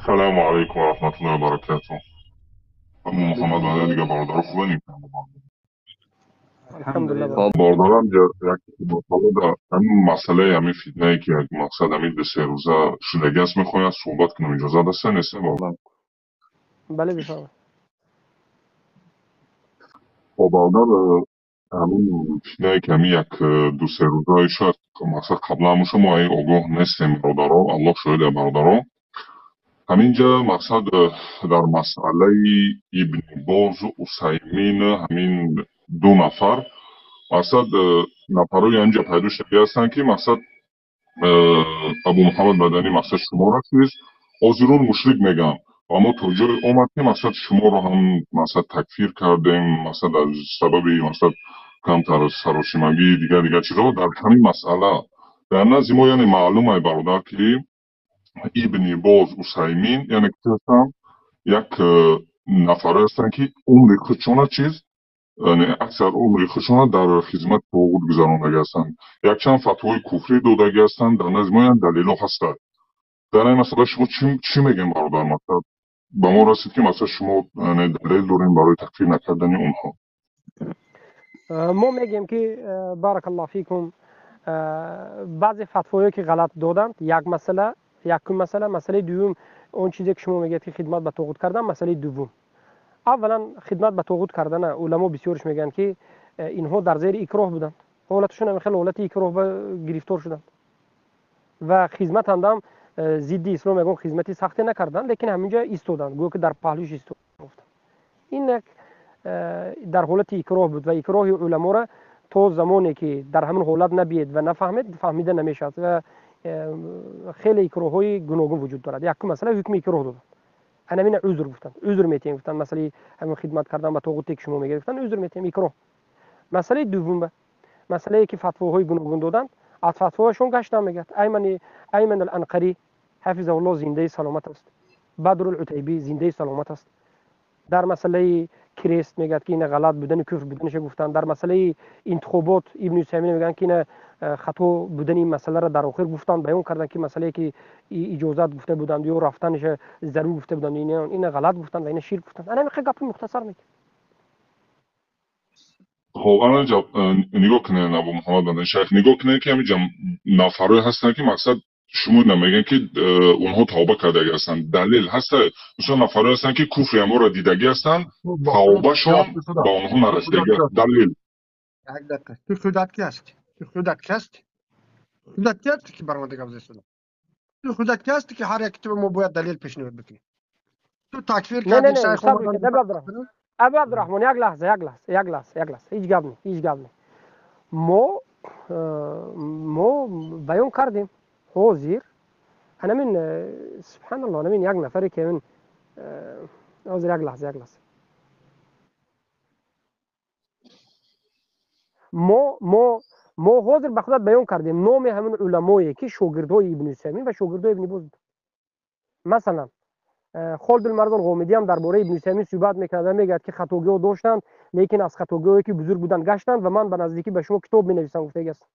السلام عليكم ورحمة الله وبركاته. أم محمد مدنی دیگه باردار خوبه نیستم الحمد لله خب باردارم یک مطالعه در همین مسئله همین فتنه ای که یک مقصد همین دو سه روزه شدگی است میخواید صحبت کنم اجازه دسته نیسته بالا بله بفرمایید. خب باردار همین فتنه ای که همین یک دو سه روزه شد که مقصد قبلا هم شما ای آگاه نیستیم برادران الله شاید برادران همینجا مقصد در مسئله ابن باز و عثیمین همین دو نفر مقصد نفرای اینجا پیدا شده هستند که مقصد ابو محمد مدنی مقصد شما را چیز حاضرون مشرک میگن و اما تو جای آمد که مقصد شما را هم مقصد تکفیر کردیم مقصد از سبب مقصد کمتر سراسیمگی دیگر چیزا در همین مسئله در نزد ما یعنی معلومه برادر که ابن باز عثیمین یعنی که هستن یک نفر هستند که عمر خودشان چیز یعنی اکثر عمر خودشان در خدمت طاغوت گذرانده هستند یک چند فتوای کفری داده هستند در نزد ما دلیل هستند در این مسئله شما چی میگین برادر مطلب به ما رسید که مثلا شما یعنی دلیل دارین برای تکفیر نکردن اونها ما میگیم که بارک الله فیکم بعضی فتوایی که غلط دادند یک مسئله دوم اون چیزی که شما میگید که خدمت به طاغوت کردن مسئله دوم اولا خدمت به طاغوت کردن علما بسیارش میگن که اینها در زیر اکراه بودند حالتشون هم خیلی حالت اکراه گرفتار شدند و خدمت هم ضد اسلام میگن خدمتی سختی نکردن لیکن همینجا ایستادند گویا که در پهلوش ایستادند این در حالت اکراه بود و اکراه علما را تا زمانی که در همون حالت نبید و نفهمید فهمیده نمیشد و خیلی اکراه های گوناگون وجود دارد یک مسئله حکم اکراه دادند انا من عذر گفتن عذر میتیم گفتن مسئله همین خدمت کردن به طاغوتی که شما میگید گفتن عذر میتیم اکراه مسئله دوم مسئله که فتواهای گوناگون دادند از فتواهاشون گشتن میگه ایمن الانقری حفظه الله زنده سلامت است بدر العتیبی زنده سلامت است در مسئله کریست میگه که این غلط بودن کفر بودنش گفتن در مسئله انتخابات ابن عثیمین میگن که این خطا بودن این مسئله را در آخر گفتن بیان کردن که مسئله که اجازت گفته بودند یا رفتنش ضرور گفته بودند این غلط گفتن و این شرک گفتن انا میخوام گپ مختصر میگم خب الان نگاه کنین ابو محمد مدنی شیخ نگاه کنین که همینجا نفرای هستن که مقصد شما نمیگن که اونها توبه کرده هستند دلیل هست مثلا نفرای هستن که کفر ما را دیدگی هستند توبه شون با اونها نرسیدگی دلیل یک دقیقه تو خودت کی هستی؟ تو خودت کی هستی؟ خودت کی هستی که برآمده گفته شده؟ تو خودت کی هستی که هر یک تو ما باید دلیل پیشنهاد بکنی؟ تو تکفیر کردی شیخ صبر کن ابو عبدالرحمن یک لحظه هیچ گپ نیست ما بیان کردیم حاضر انا من سبحان الله انا من یک نفری که من حاضر یک لحظه ما حاضر به خودت بیان کردیم نام همون علمایی که شاگردای ابن عثیمین و شاگردای ابن باز بود مثلا خالد المرد الغامدی هم درباره ابن عثیمین صحبت میکرد میگه که خطاگی‌ها داشتند لیکن از خطاگی‌هایی که بزرگ بودن گشتند و من به نزدیکی به شما کتاب مینویسم گفته است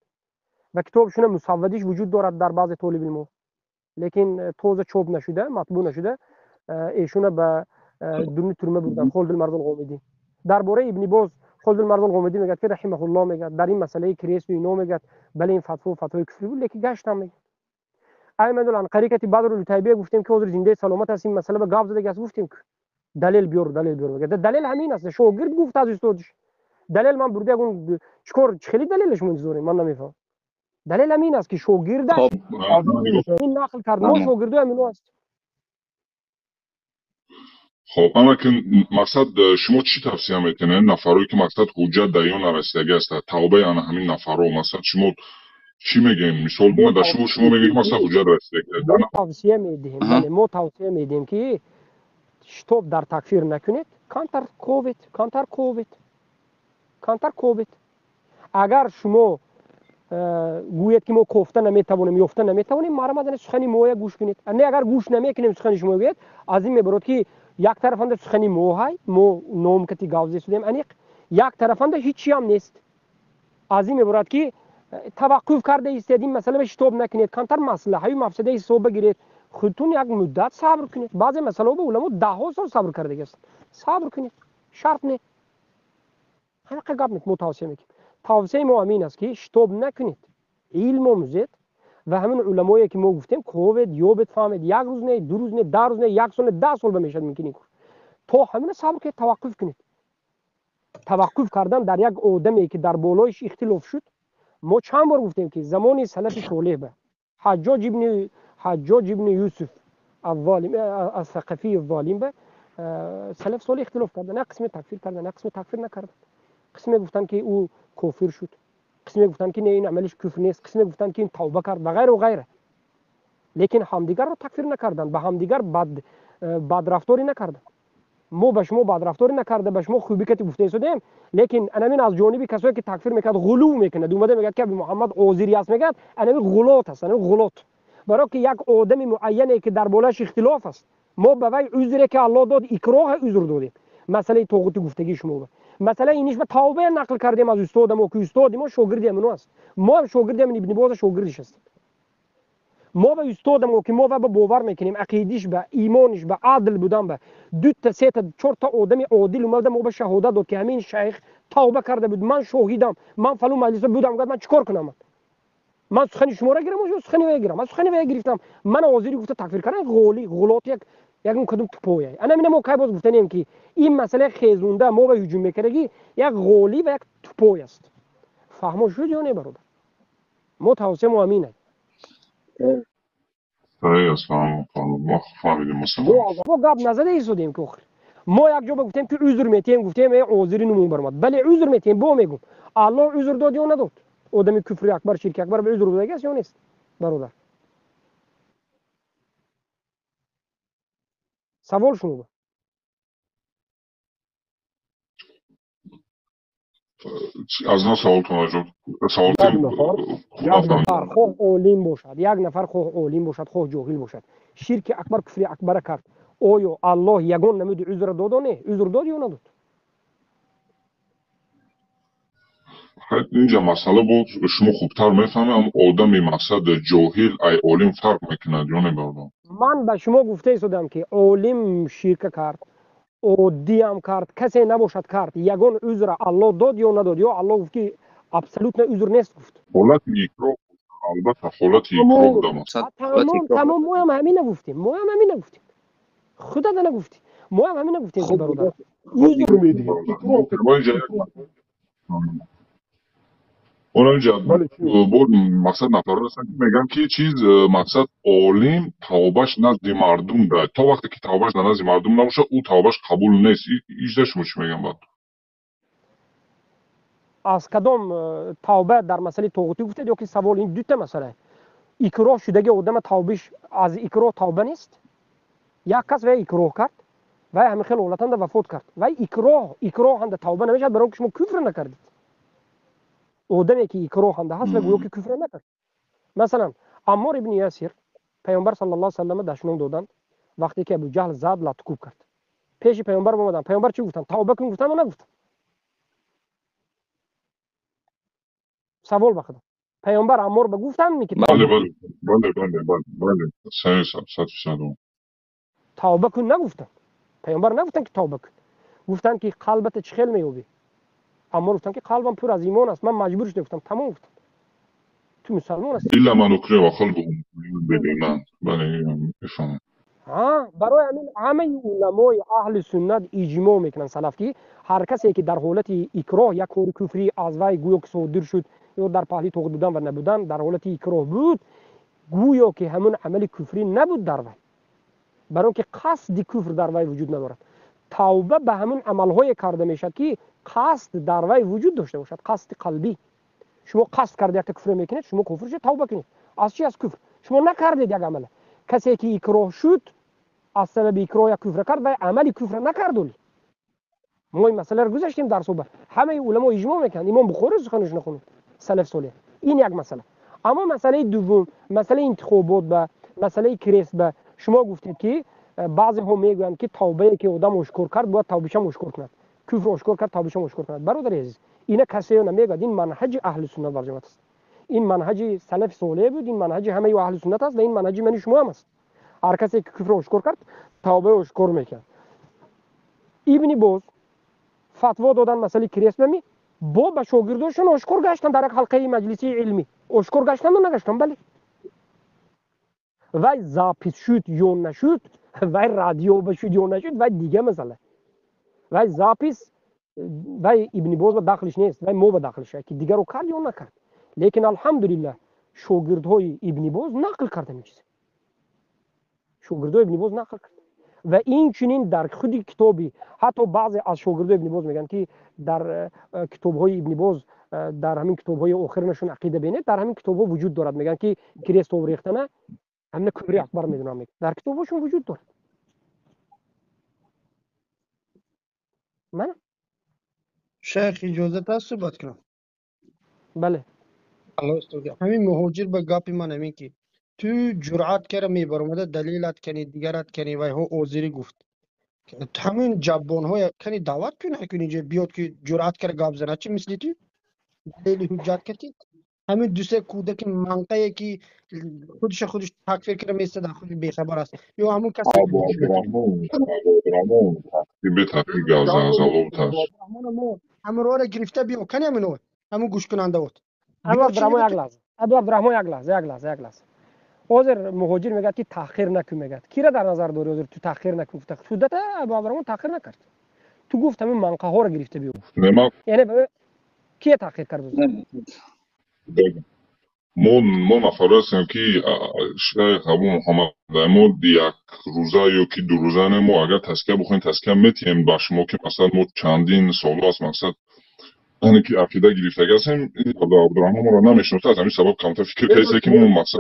و کتابشون مسودیش وجود دارد در بعض طالب علم لیکن توزه چوب نشده مطبوع نشده ایشون به دون ترمه بودن خالد المرد الغامدی درباره ابن باز خالد المرد الغامدی میگه که رحمه الله میگه در این مسئله کریس و اینا میگه بله این فتوای کفری بود لیکن گشتم میگه ایمن الانقری که بدر العتیبی گفتیم که حضور زنده سلامت است این مسئله به گاف زده است گفتیم که دلیل بیار میگه دلیل همین است شاگرد گفت از استادش دلیل من برده اون چیکار خیلی دلیلش منظوره من نمیفهم دلیل همین است که شاگرد این نقل کرد ما شاگرد همین است خب اما که مقصد شما چی توصیه میکنین نفرایی که مقصد حجت در ایان نرسیدگی است توبه آن همین نفرها مقصد شما چی میگین مثال ما در شما میگین مقصد حجت رسیدگی توصیه میدیم یعنی ما توصیه میدیم که شتاب در تکفیر نکنید کانتر کووید اگر شما گویید که ما کوفته نمیتوانیم یافته نمیتوانیم مرمدن سخنی مویا گوش کنید نه اگر گوش نمیکنیم سخنی شما گوید از این میبرد که یک طرفنده سخنی موهای مو نوم کتی گاوزی سودیم انیق یک طرفنده هیچی هم نیست از این میبرد که توقف کرده ایستادیم مثلا شتاب نکنید کانتر مصلحه و مفسده حساب بگیرید خودتون یک مدت صبر کنید. بعضی مسائل به علما 10 سال صبر کرده است. صبر کنید، شرط نه. همه قگاب میت متوسه میکنم. توصیه ما امین است که شتاب نکنید، علم آموزید و همین علمایی که ما گفتیم کوبید یا بفهمید، یک روز نه، 2 روز نه، 10 روز نه، 1 سال نه، 10 سال بمیشد میکنید. تو همین صبر کنید، توقف کنید. توقف کردن در یک آدمی که در بالایش اختلاف شد، ما چند بار گفتیم که زمانی سلف صالح به حجاج ابن یوسف الظالم الثقفی الظالم به سلف صالح اختلاف کردن، نه قسم تکفیر کردن، نه قسم تکفیر نکردن. قسمی گفتن که او کافر شد، قسمی گفتن که نه این عملش کفر نیست، قسمی گفتن که این توبه کرد و غیره و غیره. لیکن همدیگر رو تکفیر نکردن، به همدیگر بد رفتاری نکردن. ما به شما بد رفتاری نکرده، به شما خوبی که گفته شدیم، لیکن انمین از جانبی کسایی که تکفیر میکرد غلو میکنه، اومده میگه که محمد عازری است، میگه انمین غلط است، انمین غلط. برای که یک آدم معینی که در بالش اختلاف است، ما به وی عذری که الله داد اکراه عذر دادیم. مسئله طاغوتی گفتگی شما به مسئله اینش به توبه نقل کردیم از استاد ما، که استاد ما شاگرد منو است، ما هم شاگرد ابن باز شاگردش هستیم. ما به استاد ما که ما به باور میکنیم عقیدش به ایمانش به عادل بودن، به 2 تا 3 تا 4 تا آدم عادل اومده ما به شهادت داد که همین شیخ توبه کرده بود، من شاهدم، من فلان مجلس بودم، گفت من چیکار کنم؟ من سخن شما را گیرم و سخن وی گیرم، من سخن وی گرفتم، من عذری گفته تکفیر کردن غلط یک کدوم توپویه. انا میگم ما کی باز گفتنیم که این مسئله خیزونده ما به هجوم میکردگی یک غولی و یک توپوی است. فهمو شد یا نه برادر؟ ما توصیه ما امینه. صحیح است، ما فهمیدیم مثلا. ما گپ نزده ایستادیم که ما یک جا گفتیم که عذر میتیم، گفتیم عذری نمون برماد، بله عذر میتیم، با میگم الله عذر داد یا نداد؟ آدم کفر اکبر شرک اکبر به عذر داده است یا نیست برادر؟ سوال شما از نه سوال توجه سوال یک نفر خواه عالم باشد، یک نفر خواه عالم باشد، خواه جاهل باشد، شرک اکبر کفر اکبر کرد، آیا الله یگان نمود عذر داد نه؟ عذر داد یا نداد؟ اینجا مسئله بود شما خوبتر میفهمم آدمی مقصد جاهل ای عالم فرق میکند یا نه؟ من به شما گفته ایستادم که عالم شرک کرد، عادی هم کرد، کسی نباشد کرد، یگان عذر الله داد یا نداد؟ یا الله گفت که ابسولوت نه عذر نیست گفت؟ حالت اکراه، البته حالت اکراه بودم. تمام ما هم همین نگفتیم، ما هم همین نگفتیم، خودت نگفتی، ما هم همین نگفتیم که برادر عذر میدیم. اون اینجا بود مقصد نفران هستن که میگن که چیز مقصد عالم توبهش نزد مردم ده، تا وقتی که توبهش نزد مردم نباشه او توبهش قبول نیست. ایشش مش میگن بعد از کدام توبه در مسئله طاغوتی گفتید یا که سوال این 2 تا مسئله اکراه شدگی آدم توبهش از اکراه توبه نیست؟ یک کس وی اکراه کرد و همین خیلی حالتان ده وفات کرد و اکراه هم ده توبه نمیشد، برای که شما کفر نکردید. آدمی که اکراه هم ده هست و گویا که کفر نکرد. مثلا عمار ابن یاسر پیامبر صلی الله علیه و سلم دشنام دادند، وقتی که ابو جهل زد لطکوب کرد، پیش پیامبر اومدن، پیامبر چی گفتن؟ توبه کن گفتن و نگفتن؟ سوال بخدا پیامبر عمار به گفتن میگه بله صحیح صد توبه کن نگفتن؟ پیامبر نگفتن که توبه کن، گفتن که قلبت چخیل میوبی. عمار گفتن که قلبم پر از ایمان است، من مجبورش نگفتم. تمام گفتن تو مسلمان هستی الا من اکره و قلبهم بدیمان. بله بفهم. برای همه علمای اهل سنت اجماع میکنن سلف که هر کسی که در حالت اکراه یک کار کفری از وی گویا که صادر شد یا در پهلی طاغوت بودن و نبودن در حالت اکراه بود، گویا که همون عمل کفری نبود در وی، برای که قصد کفر در وی وجود ندارد. توبه به همون عملهای کرده میشد که قصد در وی وجود داشته باشد، قصد قلبی. شما قصد کرده یک کفر میکنید، شما کفر شد توبه کنید. از چی؟ از کفر. شما نکردید یک عمل. کسی که اکراه شد از سبب اکراه یک کفر کرد و عمل کفر نکرد. ما این مسئله رو گذاشتیم در صحبت، همه علما اجماع میکنند. امام بخاری سخنش نخونید، سلف صالح. این یک مسئله. اما مسئله دوم، مسئله انتخابات به مسئله کریس به شما گفتید که بعضی ها میگویند که توبه که آدم اشکار کرد باید توبهش هم اشکار کند، کفر اشکار کرد توبهش هم اشکار کند. برادر عزیز اینا کسی نمیگه. این منهج اهل سنت و جماعت است، این منهج سلف صالح بود، این منهج همه اهل سنت است و این منهج من شما هم است. هر کسی که کفر آشکار کرد توبه آشکار میکرد. ابن باز فتوا دادن مسئله کریسممی با به شاگرداشون آشکار گشتن در یک حلقه مجلسی علمی آشکار گشتن و نگشتن. بله وای زاپیس شد یا نشد وای رادیو بشود یا نشد وای دیگه مسئله. وای زاپیس وای ابن باز با داخلش نیست وای ما با داخلش که دیگر رو کرد یا نکرد. لیکن الحمدلله شاگردهای ابن باز نقل کردن این چیز. شاگردهای ابن باز نقل کرد و این چنین در خود کتابی حتی بعضی از شاگردای ابن باز میگن که در کتاب‌های ابن باز در همین کتاب‌های آخرشون عقیده بینه در همین کتاب‌ها وجود دارد. میگن که کریست آوریختنه همین کفر اکبر میدونم میگن در کتابشون وجود دارد. من شیخ اجازه هست صحبت کنم؟ بله الله استودی همین مهاجر به گپ من همین که تو جرأت کرده میبرمده دلیلت کنی دیگرت کنی و ها اوزیری گفت همین جبان های کنی دعوت کنه کنی اینجا بیاد که جرأت کرده گپ زنه چی مثلی تو دلیل حجت کردی همین دو سه کودک منقه که خودش تکفیر کرده میسته در خود بیخبر است یا همون کسی ابو عبدالرحمن تحقیق گازن از الله تاش همون رو گرفته بیا کنی همون گوش کننده بود ابو عبدالرحمن یک لحظه حاضر مهاجر میگه که تأخیر نکن میگه کی را در نظر داری حاضر تو تأخیر نکن خودت ابو عبدالرحمن تأخیر نکرد تو گفت همین منقه ها رو گرفته بیا نما یعنی کی تأخیر کرد ما نفر هستیم که شیخ ابو محمد دایمود یک روزه یا که دو روزه نمو اگر تسکیه بخوین تسکیه میتیم با شما که مثلا ما چندین سال است مقصد یعنی که عقیده گرفتگی هستیم ابو عبدالرحمن رو نمیشناسه از همین سبب کمتر فکر کیسه که ما مقصد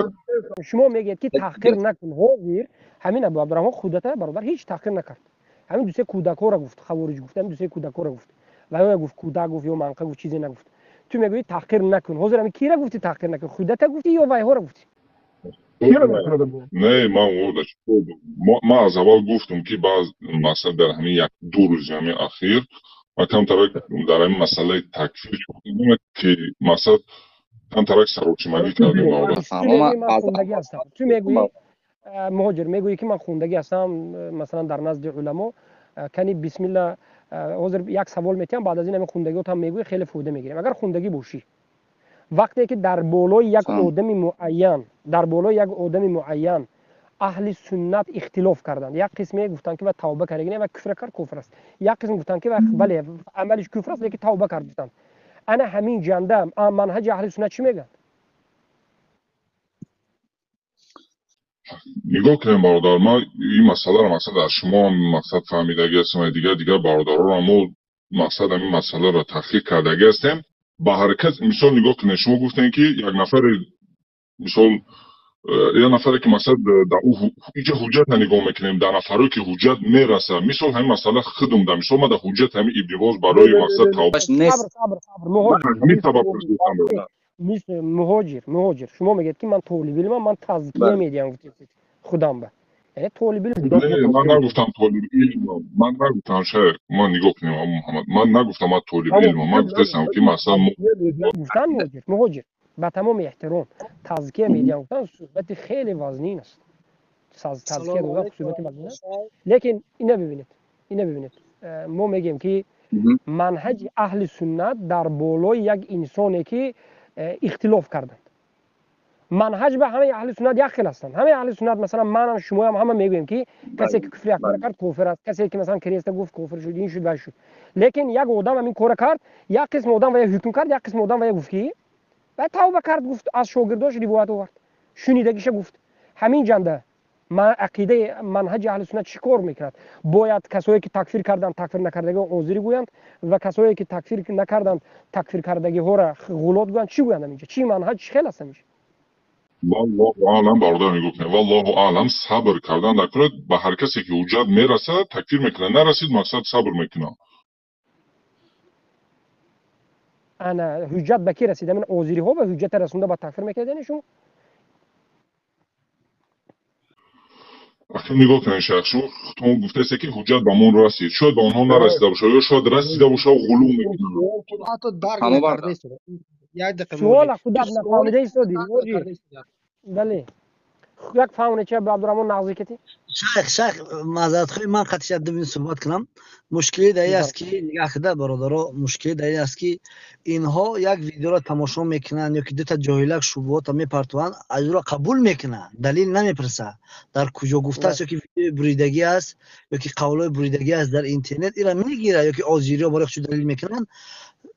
شما میگید که تحقیر نکن حاضر همین ابو عبدالرحمن خودت برادر هیچ تحقیر نکرد همین دو سه کودک ها را گفت خوارج گفت همین دو سه کودک ها را گفت و یا گفت کودک گفت یا منقه گفت چیزی نگفت تو میگویی تحقیر نکن حاضر همین کی را گفتی تحقیر نکن خودت گفتی یا وای ها را گفتی نه ما از اول گفتم که بعض مثلا در همین یک دو روز همین اخیر و کم ترک در همین مسئله تکفیر شدیم که مثلا کم ترک سروچمگی کردیم تو میگویی مهاجر میگویی که من خوندگی هستم مثلا در نزد علما کنی بسم الله حاضر یک سوال میتونم بعد از این همین خوندگی هم میگویی خیلی فایده میگیریم اگر خوندگی باشی وقتی که در بالای یک آدم معین اهل سنت اختلاف کردند یک قسمی گفتن که باید توبه کنه و کفر کرد کفر است یک قسم گفتن که بله عملش کفر است لیکن توبه کرد گفتن انا همین جنده منهج اهل سنت چی میگن نگاه کنیم برادر ما این مسئله رو مقصد از شما مقصد فهمیدگی هستیم دیگر برادر رو ما مقصد همین مسئله رو تحقیق کردگی هستیم با حرکت مثال نگاه کنید شما گفتین که یک نفر مثال یه نفری که مثلا در اینجا حجت نگاه میکنیم در نفری که حجت میرسه مثال همین مسئله خودم در مثال ما در حجت همین ابن باز برای مقصد توبه مهاجر شما میگید که من طالب علمم من تزکیه میدم خودم به یعنی طالب علم من نگفتم طالب علم من نگفتم شیخ ما نگاه کنیم ابو محمد من نگفتم من طالب علم من گفتم که مثلا گفتن مهاجر با تمام احترام تزکیه میدم گفتن صحبت خیلی وزنی است تزکیه دادن صحبت وزنی است لیکن اینو ببینید ما میگیم که منهج اهل سنت در بالای یک انسانی که اختلاف کردند منهج به همه اهل سنت یک خیل هستند همه اهل سنت مثلا من شما همه میگویم که کسی که کفر اکبر کرد کافر است کسی که مثلا کریست گفت کافر شد این شد و شد لیکن یک آدم همین کار کرد یک قسم آدم و یک حکم کرد یک قسم آدم و یک گفت که و توبه کرد گفت از شاگرداش روایت آورد شنیدگیش گفت همین جنده من عقیده منهج اهل سنت چیکار میکند باید کسایی که تکفیر کردند تکفیر نکردگی عذری گویند و کسایی که تکفیر نکردند تکفیر کردگی ها را غلط گویند چی گویند اینجا چی منهج خیلی است میشه والله اعلم برادر میگه والله اعلم صبر کردن نکنه به هر کسی که حجت میرسه تکفیر میکنه نرسید مقصد صبر میکنه انا حجت به کی رسیده من عذری ها به حجت رسونده با تکفیر میکردن شما وقتی نگاه کنید شیخ شما تو گفته است که حجت به من رسید شاید به آنها نرسیده باشه یا شاید رسیده باشه و غلو میکنه حتی درک نکرده است یک دقیقه سوال خودت نفهمیده است بله یک فهمونه چه به عبدالرحمن نزدیکتی شیخ معذرت خواهی من قطعش دوین صحبت کنم. مشکلی در این است که نگاه کرده برادرها، مشکلی در این است که اینها یک ویدیو را تماشا میکنن یا که دو تا جاهلک شبهات میپرتوان از او را قبول میکنن، دلیل نمیپرسه در کجا گفته است یا که ویدیو بریدگی است یا که قولای بریدگی است در اینترنت ایرا میگیره یا که آزیری ها برای چه دلیل میکنن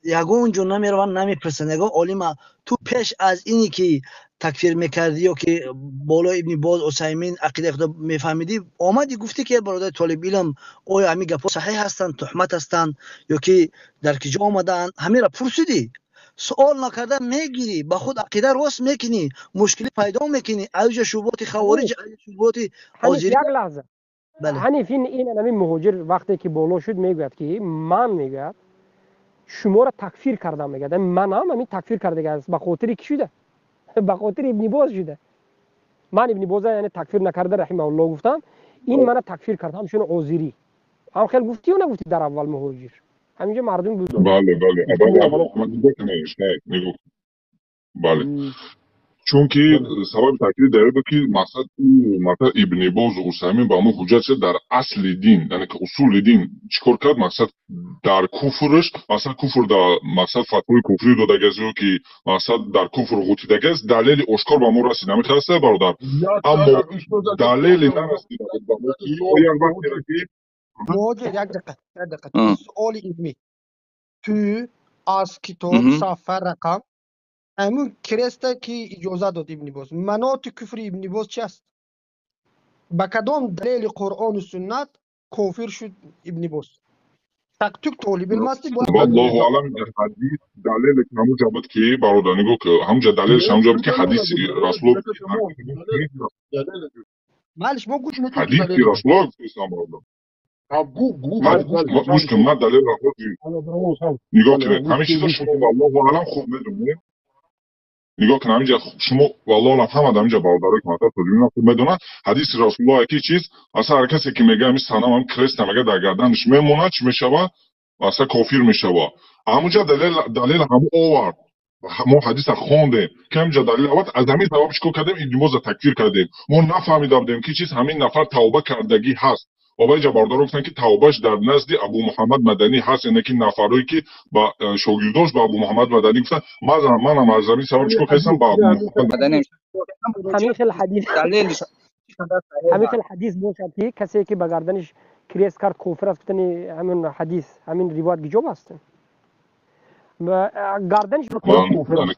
یگون جو نمیرون نمیپرسن. یگون عالم تو پیش از اینی که تکفیر میکردی یا که بالا ابن باز عثیمین عقیده خدا میفهمیدی آمدی گفتی که برادر طالب علم آیا همین گپا صحیح هستند تهمت هستند یا که در کجا آمدن همین را پرسیدی سوال نکرده میگیری با خود عقیده راست میکنی مشکلی پیدا میکنی اوج شبهات خوارج اوج شبهات آزیری. یک لحظه بله حنیف این همین مهاجر وقتی که بالا شد میگوید که من میگوید شما را تکفیر کردم میگه من هم همین تکفیر کرده است به خاطر کی شده به خاطر ابن باز شده. من ابن باز یعنی تکفیر نکرده رحمه الله گفتم این من تکفیر کردم شون عذری هم خیلی گفتی و نگفتی در اول مهاجر همینجا مردم بود. بله اما دیگه نگو بله چون که سبب تاکید داره که مقصد ابن باز و عثیمین با ما حجت شد در اصل دین یعنی که اصول دین چیکار کرد مقصد در کفرش مثلا کفر در مقصد فتوای کفری داده گزیو که مقصد در کفر غوتی دگز دلیل اشکار با ما رسید نمیخواسته برادر اما دلیل نرسید با ما که یک وقتی که مهاجر یک دقیقه سؤال علمی تو از کتاب صفحه رقم همون کرسته که اجازه داد ابن باز مناط کفر ابن باز چی است؟ با کدام دلیل قرآن و سنت کافر شد ابن باز؟ تک طالب علم هستی والله اعلم حدیث دلیل که همون جابت که برادر نگو که همونجا دلیلش همونجا بود که حدیث رسول مالش ما گوش میدیم حدیث رسول الله اسلام برادر مشکل ما دلیل رسول نگاه کنید همین چیزا شما والله اعلم خوب میدونید نگاه کنید همینجا شما والله اعلم همه همینجا برادرای که مثلا توجیه خوب میدونن حدیث رسول الله کی چیز اصلا هر کسی که میگه همین سنم هم کرست میگه در گردنش میمونه چی میشه اصلا کافر میشه همونجا دلیل همون آورد ما حدیث خونده که همینجا دلیل آورد از همین سبب چیکار کردیم ابن باز تکفیر کردیم ما نفهمیده بودیم که چیز همین نفر توبه کردگی هست آقای جباردار گفتن که توبهش در نزد ابو محمد مدنی هست یعنی که نفرایی که با شاگرداش با ابو محمد مدنی گفتن منم از همین سبب چیکار کردم با ابو محمد مدنی همین الحدیث همین الحدیث باشد که کسی که به گردنش کریس کرد کافر است گفتن همین حدیث همین روایت گجا هست گردنش به کافر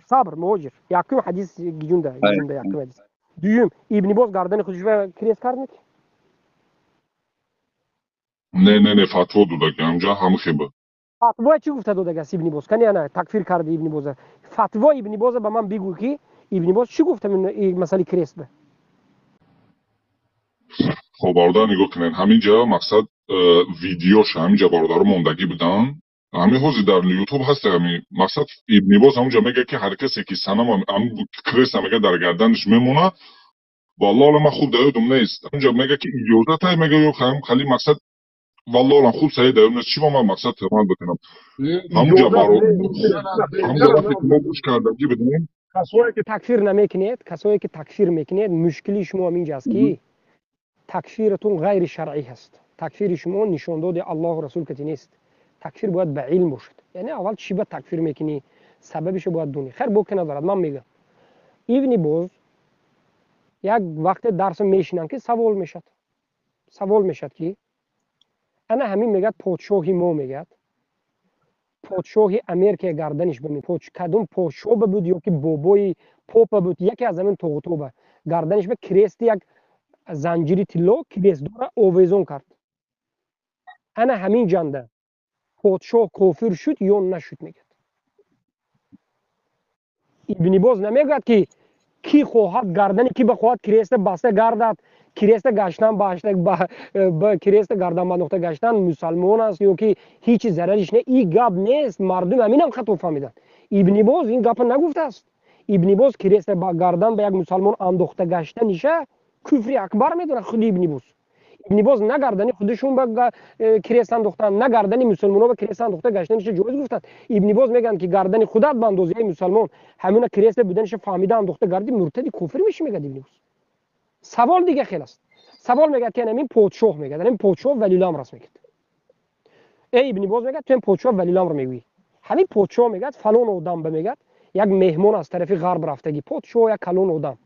صبر مهاجر یکم حدیث گجونده یکم حدیث دویم ابن باز گردن خودش به کریس کرد نیست نه فتوا داده که همجا هم خیبه فتوا چی گفته داده است ابن باز کنی نه تکفیر کرده ابن باز فتوا ابن باز به من بگو که ابن باز چی گفته این مسئله کریس به خب برادر نگاه کنین همینجا مقصد ویدیوش همینجا برادر موندگی بودن همین حوزی در یوتیوب هست همین مقصد ابن باز همونجا میگه که هر کسی که سنم هم کریس میگه در گردنش میمونه والله من خوب دایدم نیست اونجا میگه که اجازه تا میگه یو خیلی مقصد والله من خوب صحیح دایدم نیست چی با من مقصد تمام بکنم همونجا همونجا وقتی که ما گوش کردگی بدونیم کسایی که تکفیر میکنید مشکلی شما اینجاست که تکفیرتون غیر شرعی هست تکفیر شما نشان داد الله و رسول کتی نیست تکفیر باید به علم باشد یعنی اول چی به تکفیر میکنی سببش باید دونی خیر بو که ندارد من میگم ابن باز یک وقت درس میشنم که سوال میشد که انا همین میگه پادشاهی ما میگه پادشاهی امیر که گردنش بمی کدوم پادشاه بود یا که بابای پاپ بود یکی از همین طاغوتا گردنش به کریست یک زنجیری طلا کریست داره آویزون کرد انا همین جنده پادشاه کافر شد یا نشد میگه ابن باز نمیگه که کی خواهد گردنی کی بخواهد کریست بسته گردد کریست گشتن با کریست گردن بنداخته گشتن مسلمان است یا که هیچ ضررش نه این گپ نیست مردم همینم خطا فهمیدن ابن باز این گپ نگفته است ابن باز کریست با گردن به یک مسلمان انداخته گشتنشه کفر اکبر میدونه خود ابن باز ابن باز نه گردن خودشون به کریست انداختن، نه گردن مسلمان‌ها به کریست انداخته گشتنش جایز گفتن. ابن باز میگن که گردن خودت به اندازه مسلمان همون کریست بودنش فهمیده انداخته گردی مرتدی کافر میشه میگه ابن باز. سوال دیگه خیلی است. سوال میگه که همین پادشاه میگه، همین پادشاه ولی الامر است میگه. ای ابن باز میگه تو این پادشاه ولی الامر میگی. همین پادشاه میگه فلان آدم به میگه یک مهمان از طرف غرب رفتگی، پادشاه یک کلون آدم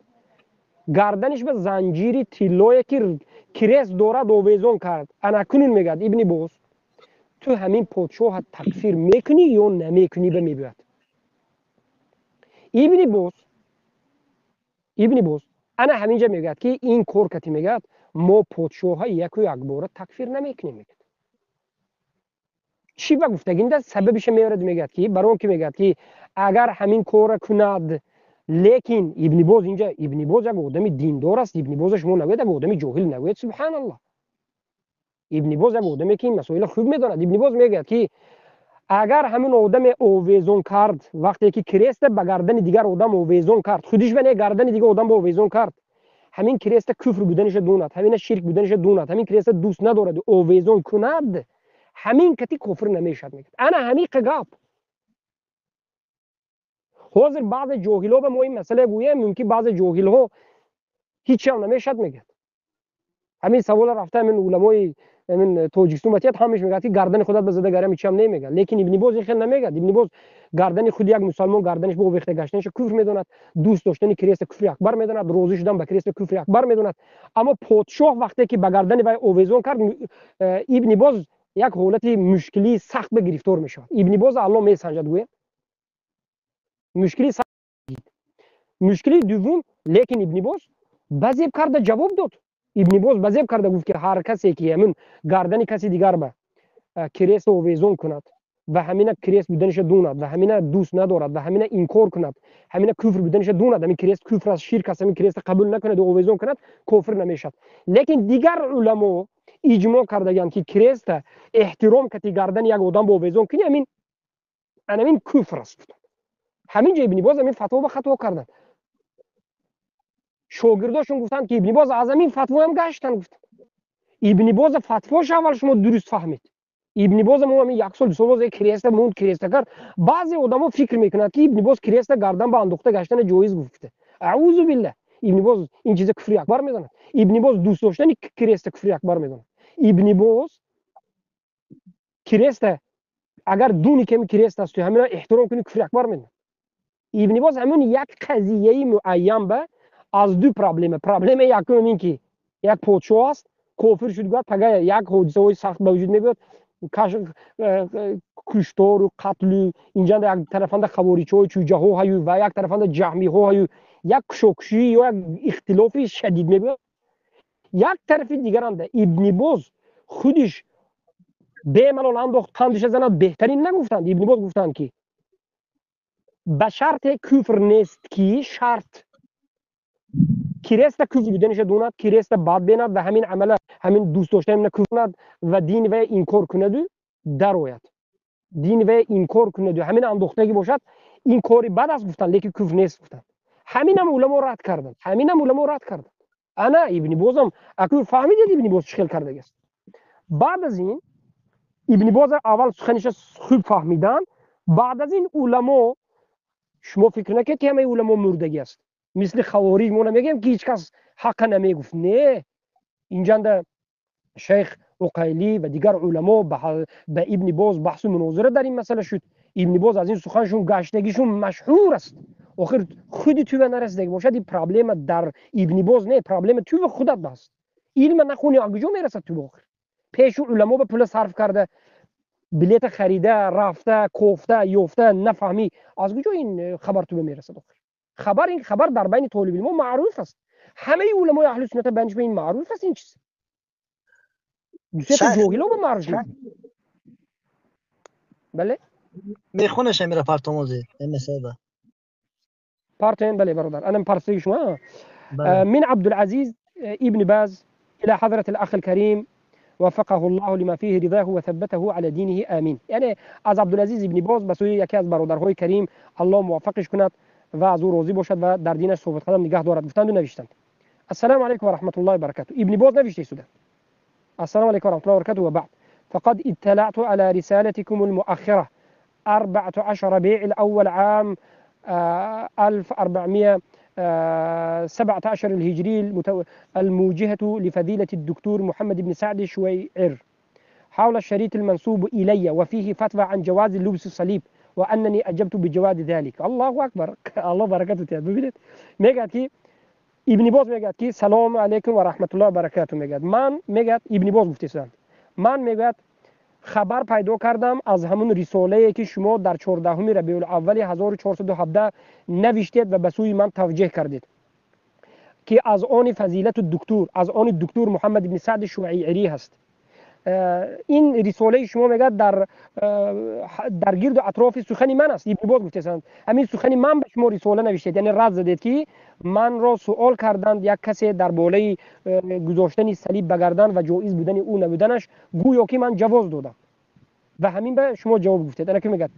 گردنش به زنجیری تیلویی که کریست دورد آویزون کرد. انا کنون میگه ابن باز تو همین پادشاه تکفیر میکنی یا نمیکنی به میگوید. ابن باز انا همینجا میگه که این کار کتی میگه ما پادشاه ها یک و یک بار تکفیر نمیکنیم میگه. چی به گفتگی ده سببش میارد میگه که برای که میگه که اگر همین کار کند، لیکن ابن باز اینجا ابن باز یک آدمی دیندار است، ابن بازش ما نگوید یک آدمی جاهل نگوید. سبحان الله. ابن باز یک آدمی که این مسائل خوب میداند. ابن باز میگه که اگر همین آدم اویزون کرد، وقتی که کریست به گردن دیگر آدم اویزون کرد، خودش به گردن دیگر آدم به اویزون کرد، همین کریست کفر بودنش دوند، همین شرک بودنش دوند، همین کریست دوست ندارد اویزون کند، همین کتی کفر نمیشد میگه. انا همین قگاب حاضر بعض جاهلا به ما این مسئله گویم، ممکن بعض جاهلا هیچ هم نمیشد میگه. همین سوال رفته من علمای من توجیستون بتیت همش میگه که گردن خودت بزده گرم هیچ هم نمیگه. لیکن ابن باز این خیلی نمیگه. ابن باز گردن خود یک مسلمان گردنش به وقت گشتنش کفر میدوند، دوست داشتن کریست کفر اکبر میدوند، روزی شدن به کریست کفر اکبر میدوند. اما پادشاه وقتی که به گردن وی اویزون کرد، ابن باز یک حالت مشکلی سخت به گرفتار میشه. ابن باز الله میسنجد گویا مشکلی سخت. مشکلی دوم لیکن ابن باز بعضی کرده جواب داد. ابن باز بعضی کرده گفت که هر کسی که همین گردن کسی دیگر به کریست اویزون کند و همین کریست بودنش دوند و همین دوست ندارد و همین انکار کند، همین کفر بودنش دوند، همین کریست کفر از شرک است، همین کریست قبول نکند و اویزون کند، کافر نمیشد. لیکن دیگر علما اجماع کردگان که کریست احترام کتی گردن یک آدم به اویزون کنی همین کفر است. همین جای ابن باز همین فتوا به خطا کردن. شاگرداشون گفتن که ابن باز از همین فتوا هم گشتن. گفتن ابن باز فتواش اول شما درست فهمید. ابن باز ما همین یک سال دو سال باز کریست موند کریست کرد. بعضی آدما فکر میکنند که ابن باز کریست گردن به انداخته گشتن جایز گفته. اعوذ بالله. ابن باز این چیز کفر اکبر میدونه. ابن باز دوست داشتن کریست کفر اکبر میدونه. ابن باز کریست اگر دونی که کریست است تو همین احترام کنی کفر اکبر میدونه. ابن باز همون یک قضیه معین به از دو پرابلم یکم این که یک پادشاه است کافر شد گفت پگه یک حادثه های سخت به وجود میاد، کشتار و قتل و اینجا یک طرفند خواریچ های چوجه ها هیو و یک طرفند جهمی ها هیو یک کشوکشی یا یک اختلاف شدید میاد. یک طرف دیگر هم ابن باز خودش به ملال انداخت قندش زند بهترین نگفتند. ابن باز گفتند که به شرط کفر نیست که شرط کریست کفر بودنش دوند، کریست بد بیند و همین عمل همین دوست داشتن همین کفر کند و دین و انکار کند در آید. دین و انکار کند و همین انداختگی باشد این کاری بد است گفتن، لیکن کفر نیست گفتن. همین هم علما رد کردن. انا ابن بازم اکنون فهمیدید ابن باز چه کرده است. بعد از این ابن باز اول سخنش خوب فهمیدن، بعد از این علما شما فکر نکنید که همه علما مردگی است. مثل خوارج ما نمیگیم که هیچ کس حق نمیگفت. نه، اینجا شیخ عقیلی و دیگر علما به ابن باز بحث و مناظره در این مسئله شد. ابن باز از این سخنشون گشتگیشون مشهور است. آخر خودی تو نرسیده باشد این پرابلم در ابن باز نه، پرابلم تو خودت است. علم نخونی کجا میرسد تو آخر؟ پیش علما به پول صرف کرده، بلیت خریده، رفته، کوفته، یافته، نفهمی از کجا این خبر تو میرسد آخر؟ این خبر در بین طالب علم معروف است. همه علمای اهل سنت بنش به این معروف است. این چیز دوست جوهیلا به معروف نیست. بله میخونه شمیره پرتاموزی این مسئله پارتين بله برادر انا مبارسي شما من عبد العزيز ابن باز الى حضرة الاخ الكريم وفقه الله لما فيه رضاه وثبته على دينه آمين. یعنی از عبدالعزیز ابن باز به سوی یکی از برادرهای کریم الله موفقش کند و از او راضی باشد و در دینش ثابت قدم نگه دارد. گفتند و نوشتند: السلام علیکم و رحمت الله و برکاته. ابن باز نوشته شده السلام عليكم ورحمة الله وبركاته. وبعد، فقد اطلعت على رسالتكم المؤخرة 14 ربيع الأول عام 1417 الهجري الموجهة لفضيلة الدكتور محمد بن سعد شويعر حول الشريط المنسوب إلي وفيه فتوى عن جواز لبس الصليب، وأنني أجبت بجواز ذلك. الله أكبر. الله بركاته. ببینید میگه که ابن باز میگه که سلام علیکم و رحمت الله و برکاته. میگه ابن باز گفته من میگه خبر پیدا کردم از همون رساله‌ای که شما در 14 ربیع الاول 1417 نوشتید و به سوی من توجه کردید که از آن فضیلت الدکتور، از آن دکتر محمد بن سعد شویعری هست. این رساله شما میگه در گرد و اطراف سخن من است. ابن باز گفتند همین سخن من به شما رساله نوشتید، یعنی رد زدید که من را سوال کردند یک کسی در بالای گذاشتن صلیب به گردن و جایز بودن او نبودنش، گویا که من جواز دادم و همین به شما جواب گفتید. انا که میگه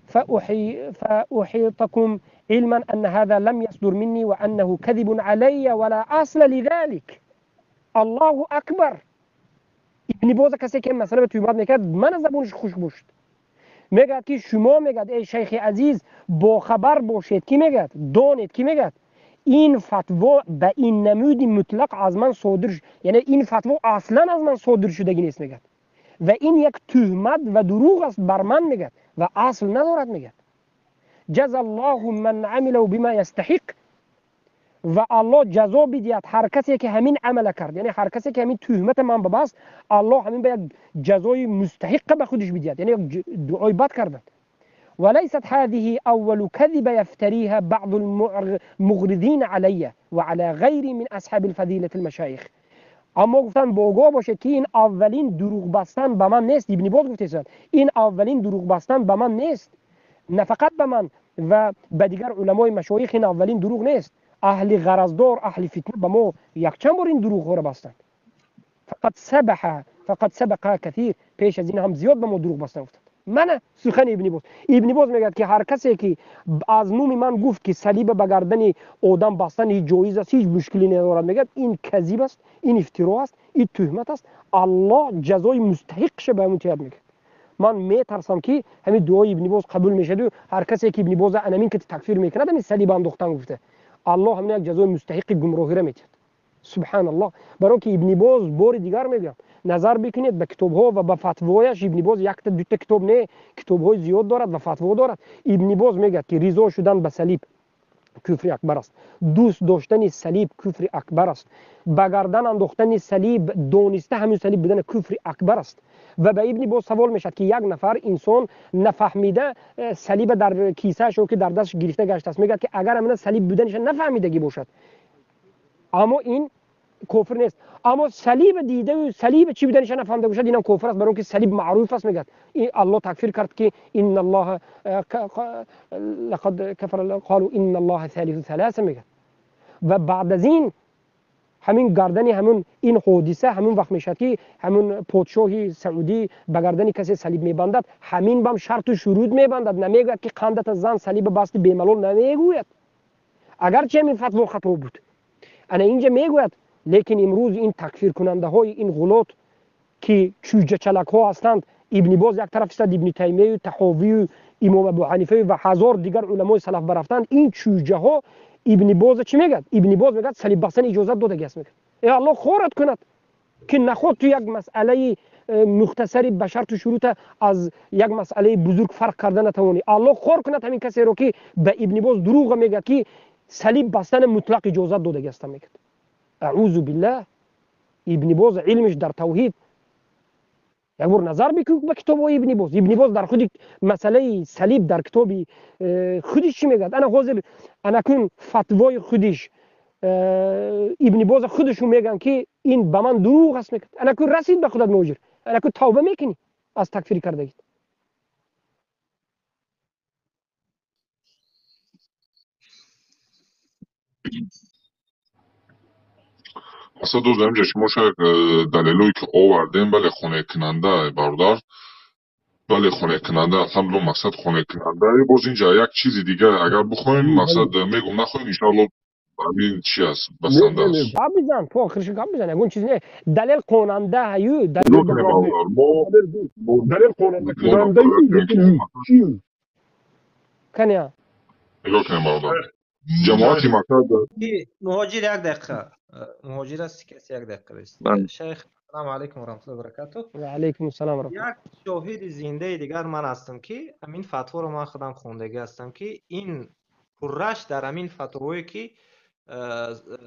فاحيطكم علما ان هذا لم يصدر مني وانه كذب علي ولا اصل لذلك. الله اکبر. ابن باز کسی که مسئله به تویمات میکرد من زبونش خوش باشد. میگه که شما میگه ای شیخ عزیز با خبر باشید که میگه دانید که میگه این فتوا به این نمود مطلق از من صادر شد، یعنی این فتوا اصلا از من صادر شدگی نیست میگه و این یک تهمت و دروغ است بر من میگه و اصل ندارد میگه. جزا الله من عمل بما يستحق، و الله جزا بدهد هر کسی که همین عمل کرد، یعنی هر کسی که همین تهمت من ببست الله همین به یک جزای مستحق به خودش بدهد، یعنی یک دعای بد کردند. وليست هذه اول كذب يفتريها بعض المغرضين علي وعلى غيري من اصحاب الفضيلة المشايخ. اما گفتن باگاه باشد که این اولین دروغ بستن به من نیست. ابن باز گفته این اولین دروغ بستن به من نیست، نه فقط به من و به دیگر علمای مشایخ این اولین دروغ نیست. اهل غرضدار، اهل فتنه به ما یک چند بار این دروغ را بستند. فقط سبق کثیر، پیش از این هم زیاد به ما دروغ بستند. من سخن ابن باز میگه که هر کسی که از نوم من گفت که صلیب به گردن آدم بستن هیچ جایز است، هیچ مشکلی ندارد، میگه این کذب است، این افترا است، این تهمت است، الله جزای مستحقش به اون میگه. من میترسم که همین دعای ابن باز قبول میشه و هر کسی که ابن باز انمین که تکفیر میکنه همین صلیب انداختن گفته، الله همین یک جزای مستحق گمراهی را میده. سبحان الله. برای که ابن باز بار دیگر میگم نظر بکنید به کتاب ها و به فتوایش. ابن باز یک تا دو تا کتاب نه، کتاب های زیاد دارد و فتوا دارد. ابن باز میگه که رضا شدن به صلیب کفر اکبر است، دوست داشتن صلیب کفر اکبر است، به گردن انداختن صلیب دانسته همین صلیب بدن کفر اکبر است. و به ابن باز سوال میشد که یک نفر انسان نفهمیده صلیب در کیسه شو که در دستش گرفته گشته است، میگه که اگر همین صلیب بودنش نفهمیدگی باشد اما این کفر نیست. اما صلیب دیده و صلیب چی بودنش نفهمیده باشد اینم کفر است، برای که صلیب معروف است. میگه الله تکفیر کرد که ان الله لقد كفر قالوا ان الله ثالث ثلاثه میگه. و بعد از این همین گردن همون این حادثه همون وقت میشه که همون پادشاه سعودی به گردن کسی صلیب میبندد، همین بم شرط و شروط میبندد، نمیگه که قندت زن صلیب بست بیملال نمیگوید، اگرچه این فتوا خطا بود. انا اینجا میگوید لیکن امروز این تکفیر کننده های این غلات که چوجه چلک ها هستند، ابن باز یک طرف است، ابن تیمیه و طحاوی و امام ابو حنیفه و هزار دیگر علمای سلف برفتند، این چوجه ها ابن باز چی میگه؟ ابن باز میگه صلیب بستن اجازه داده است. میگه ای الله خورت کند که نخود تو یک مسئله مختصری به شرط و شروط از یک مسئله بزرگ فرق کردن نتوانی. الله خور کند همین کسی رو که به ابن باز دروغ میگه که صلیب بستن مطلق اجازه داده است. میگه اعوذ بالله. ابن باز علمش در توحید یک بار نظر بکن به کتاب ابن باز. ابن باز در خود مسئله صلیب در کتاب خودش چی میگه؟ انا حاضر انا کن فتوای خودش ابن باز خودشون میگن که این به من دروغ است. میگه انا کن رسید به خودت موجر، انا کن توبه میکنی از تکفیر کردگی. اصلا دوست داریم شما شاید دلیلوی که آوردیم بله خونه کننده برادر، بله خونه کننده الحمدلله مقصد خونه کننده. باز اینجا یک چیزی دیگه اگر بخواین مقصد میگم نخواین انشاءالله همین چی است بسنده است گپ بزن تو آخرش گپ بزن اون چیزی نه دلیل قاننده هیو دلیل نگاه کنیم برادر ما دلیل قانونده ما کننده نظارت کنیم که چی؟ کنیا نگاه کنیم برادر جماعتی مقصد کی مهاجر یک دقیقه مهاجر است کسی یک دقیقه است شیخ سلام علیکم و رحمت الله و برکاته و علیکم السلام ورحمت یک شاهد زنده دیگر من هستم که همین فتوا رو من خودم خوندگی هستم که این پررش در همین فتوایی که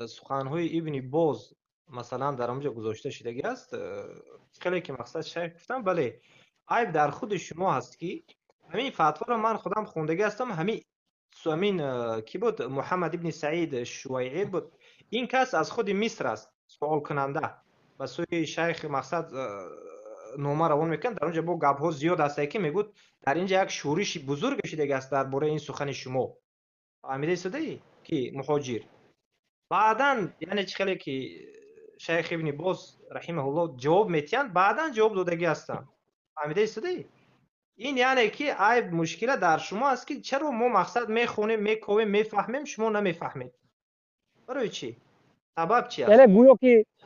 سخنهای ابن باز مثلا در اونجا گذاشته شدگی است خیلی که مقصد شیخ گفتم بله عیب در خود شما هست که همین فتوا رو من خودم خوندگی هستم همین کی بود محمد ابن سعید شویعی بود این کس از خود مصر است سوال کننده و سوی شیخ مقصد نامه روان میکن در اونجا با گپ ها زیاد است که میگود در اینجا یک شورش بزرگ شده است درباره این سخن شما فهمیده شده که مهاجر بعداً یعنی خیلی که شیخ ابن باز رحمه الله جواب میتین بعداً جواب دادگی هستن فهمیده شده این یعنی که عیب مشکل در شما است که چرا ما مقصد میخونیم میکویم میفهمیم شما نمیفهمید برای چی سبب چی است یعنی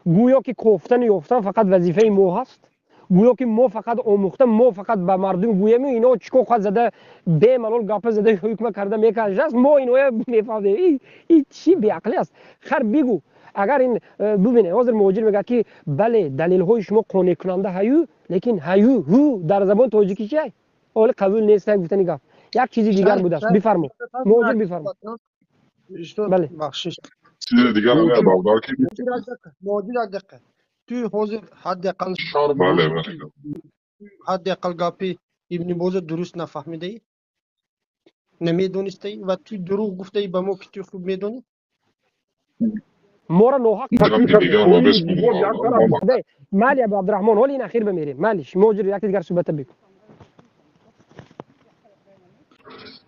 گویا که گفتن یافتن فقط وظیفه ما هست گویا که ما فقط آموختن ما فقط به مردم گویم اینا چیکو خود زده به ملال گپ زده حکم کرده میکشه است ما اینو میفهمیم این چی بی عقلی است خر بگو اگر این ببینه حاضر مهاجر میگه که بله دلیل های شما قانع کننده هیو لیکن هیو هو در زبان تاجیکی چیه اول قبول نیست گفتن گپ یک چیزی دیگر بوده است بفرمایید مهاجر بفرمایید بله بخشش چیز دیگر هم برادر که موجود یک دقیقه توی حاضر حداقل بله بله حداقل گپی ابن باز درست نفهمیده ای نمیدونسته ای و توی دروغ گفته ای به ما که توی خوب میدونی ما را ناحق جناب دیگر ما بس بگم مالی ابو عبدالرحمن ولی این اخیر بمیریم مالیش موجود یک دیگر صحبت بگو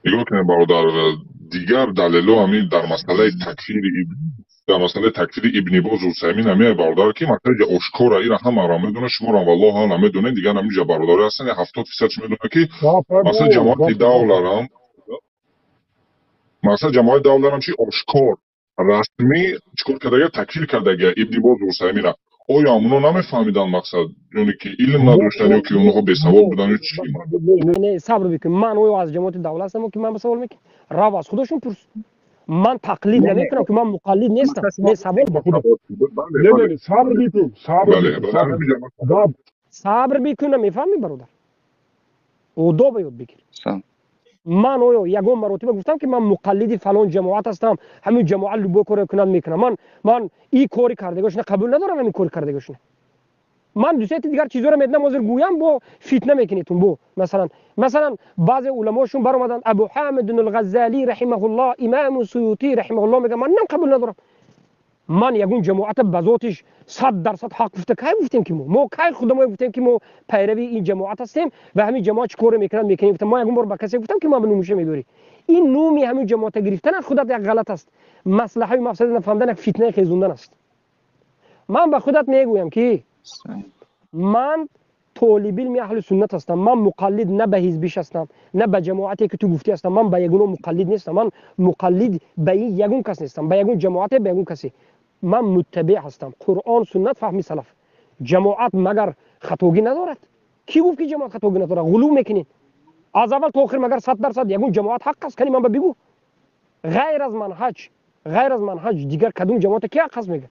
نگاه کنیم برادر دیگر دلیل همین در مسئله تکفیر ابن باز و سیمین همین برادر که مثلا اشکار ایرا هم را میدونه شما را والله ها نمیدونه دیگر همینجا برادر هستن 70% میدونه که مثلا جماعت دولارم چی اشکار رسمی چیکار کرده تکفیر کرده ابن باز و سیمین را آیا اونو نمیفهمیدن مقصد یعنی که علم نداشتن یا که اونها به سواد بودن یا چی نه صبر بکن من او از جماعت دولت هستم که من به سوال میکنم را از خودشون پرس من تقلید نمیکنم که من مقلد نیستم نه سوال نه صبر بیکن صبر بکنم میفهمی برادر او دو بیاد بگیر من او یگون مرتبه گفتم که من مقلد فلان جماعت هستم همین جماعت لو کار کنند میکنم من این کاری کردگاش نه قبول ندارم همین کاری کردگاش نه من دوست دیگر چیزا رو میدونم حاضر گویم با فتنه میکنیتون بو مثلا بعضی علماشون بر اومدن ابو حامد الغزالی رحمه الله امام سیوطی رحمه الله میگه من قبول ندارم من یگون جماعت بذاتش 100% حق گفته کی گفتیم که ما کی خودمون گفتیم که ما پیروی این جماعت هستیم و همین جماعت چیکار میکنیم ما یگون بار با کسی گفتم که ما به نومشه میبری این نومی همین جماعت گرفتن از خودت یک غلط است مصلحه و مفسد نفهمیدن یک فتنه خیزوندن است من به خودت میگویم که من طالب علم اهل سنت هستم من مقلد نه به حزبیش هستم نه به جماعتی که تو گفتی هستم من به یگون مقلد نیستم من مقلد به یگون کس نیستم به یگون جماعت به یگون کسی من متبع هستم قرآن سنت فهمی سلف جماعت مگر خطاگی ندارد کی گفت که جماعت خطاگی نداره غلو میکنین از اول تا آخر مگر 100% یگون جماعت حق است کنی من بگو غیر از منهج دیگر کدوم جماعت کی حق است میگه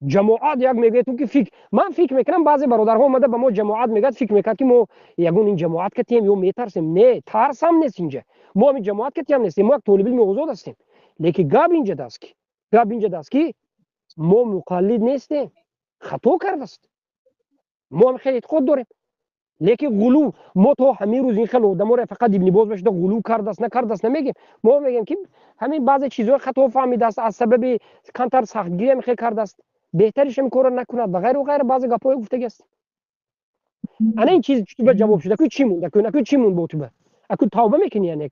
جماعت یک میگه تو که من فکر میکنم بعضی برادرها اومده به ما جماعت میگه فکر میکنه که ما یگون این جماعت کتیم یا میترسیم نه ترس هم نیست اینجا ما این جماعت کتیم نیستیم ما یک طالب علم آزاد هستیم لیکن گاب اینجا دست که ما مقلد نیستیم خطا کرده است ما هم خیلی خود داریم لیکن غلو ما تو همین روز این خیلی آدم‌ها فقط ابن باز بشه غلو کرده است نکرده است نمیگیم ما میگیم که همین بعضی چیزها خطا فهمیده است از سبب کانتر سختگیری هم خیلی کرده است بهترش این کارو نکند و غیر بعضی گپای گفتگی است انا این چیز تو به جواب شده که چی مونده که چی مون بود اكو توبه میکنی یعنی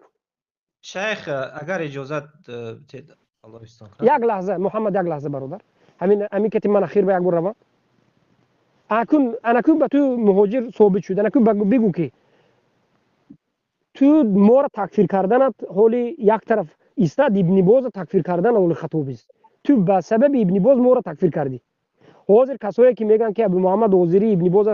شیخ اگر اجازت بدید الله استان یک لحظه محمد یک لحظه برادر همین که من اخیر به یک بار روان انا به تو مهاجر ثابت شده انا بگو که تو ما را تکفیر کردنت حالی یک طرف ایستاد ابن باز تکفیر کردن حالی خطاب است. تو به سبب ابن باز ما را تکفیر کردی. حاضر کسایی که میگن که ابو محمد حاضری ابن باز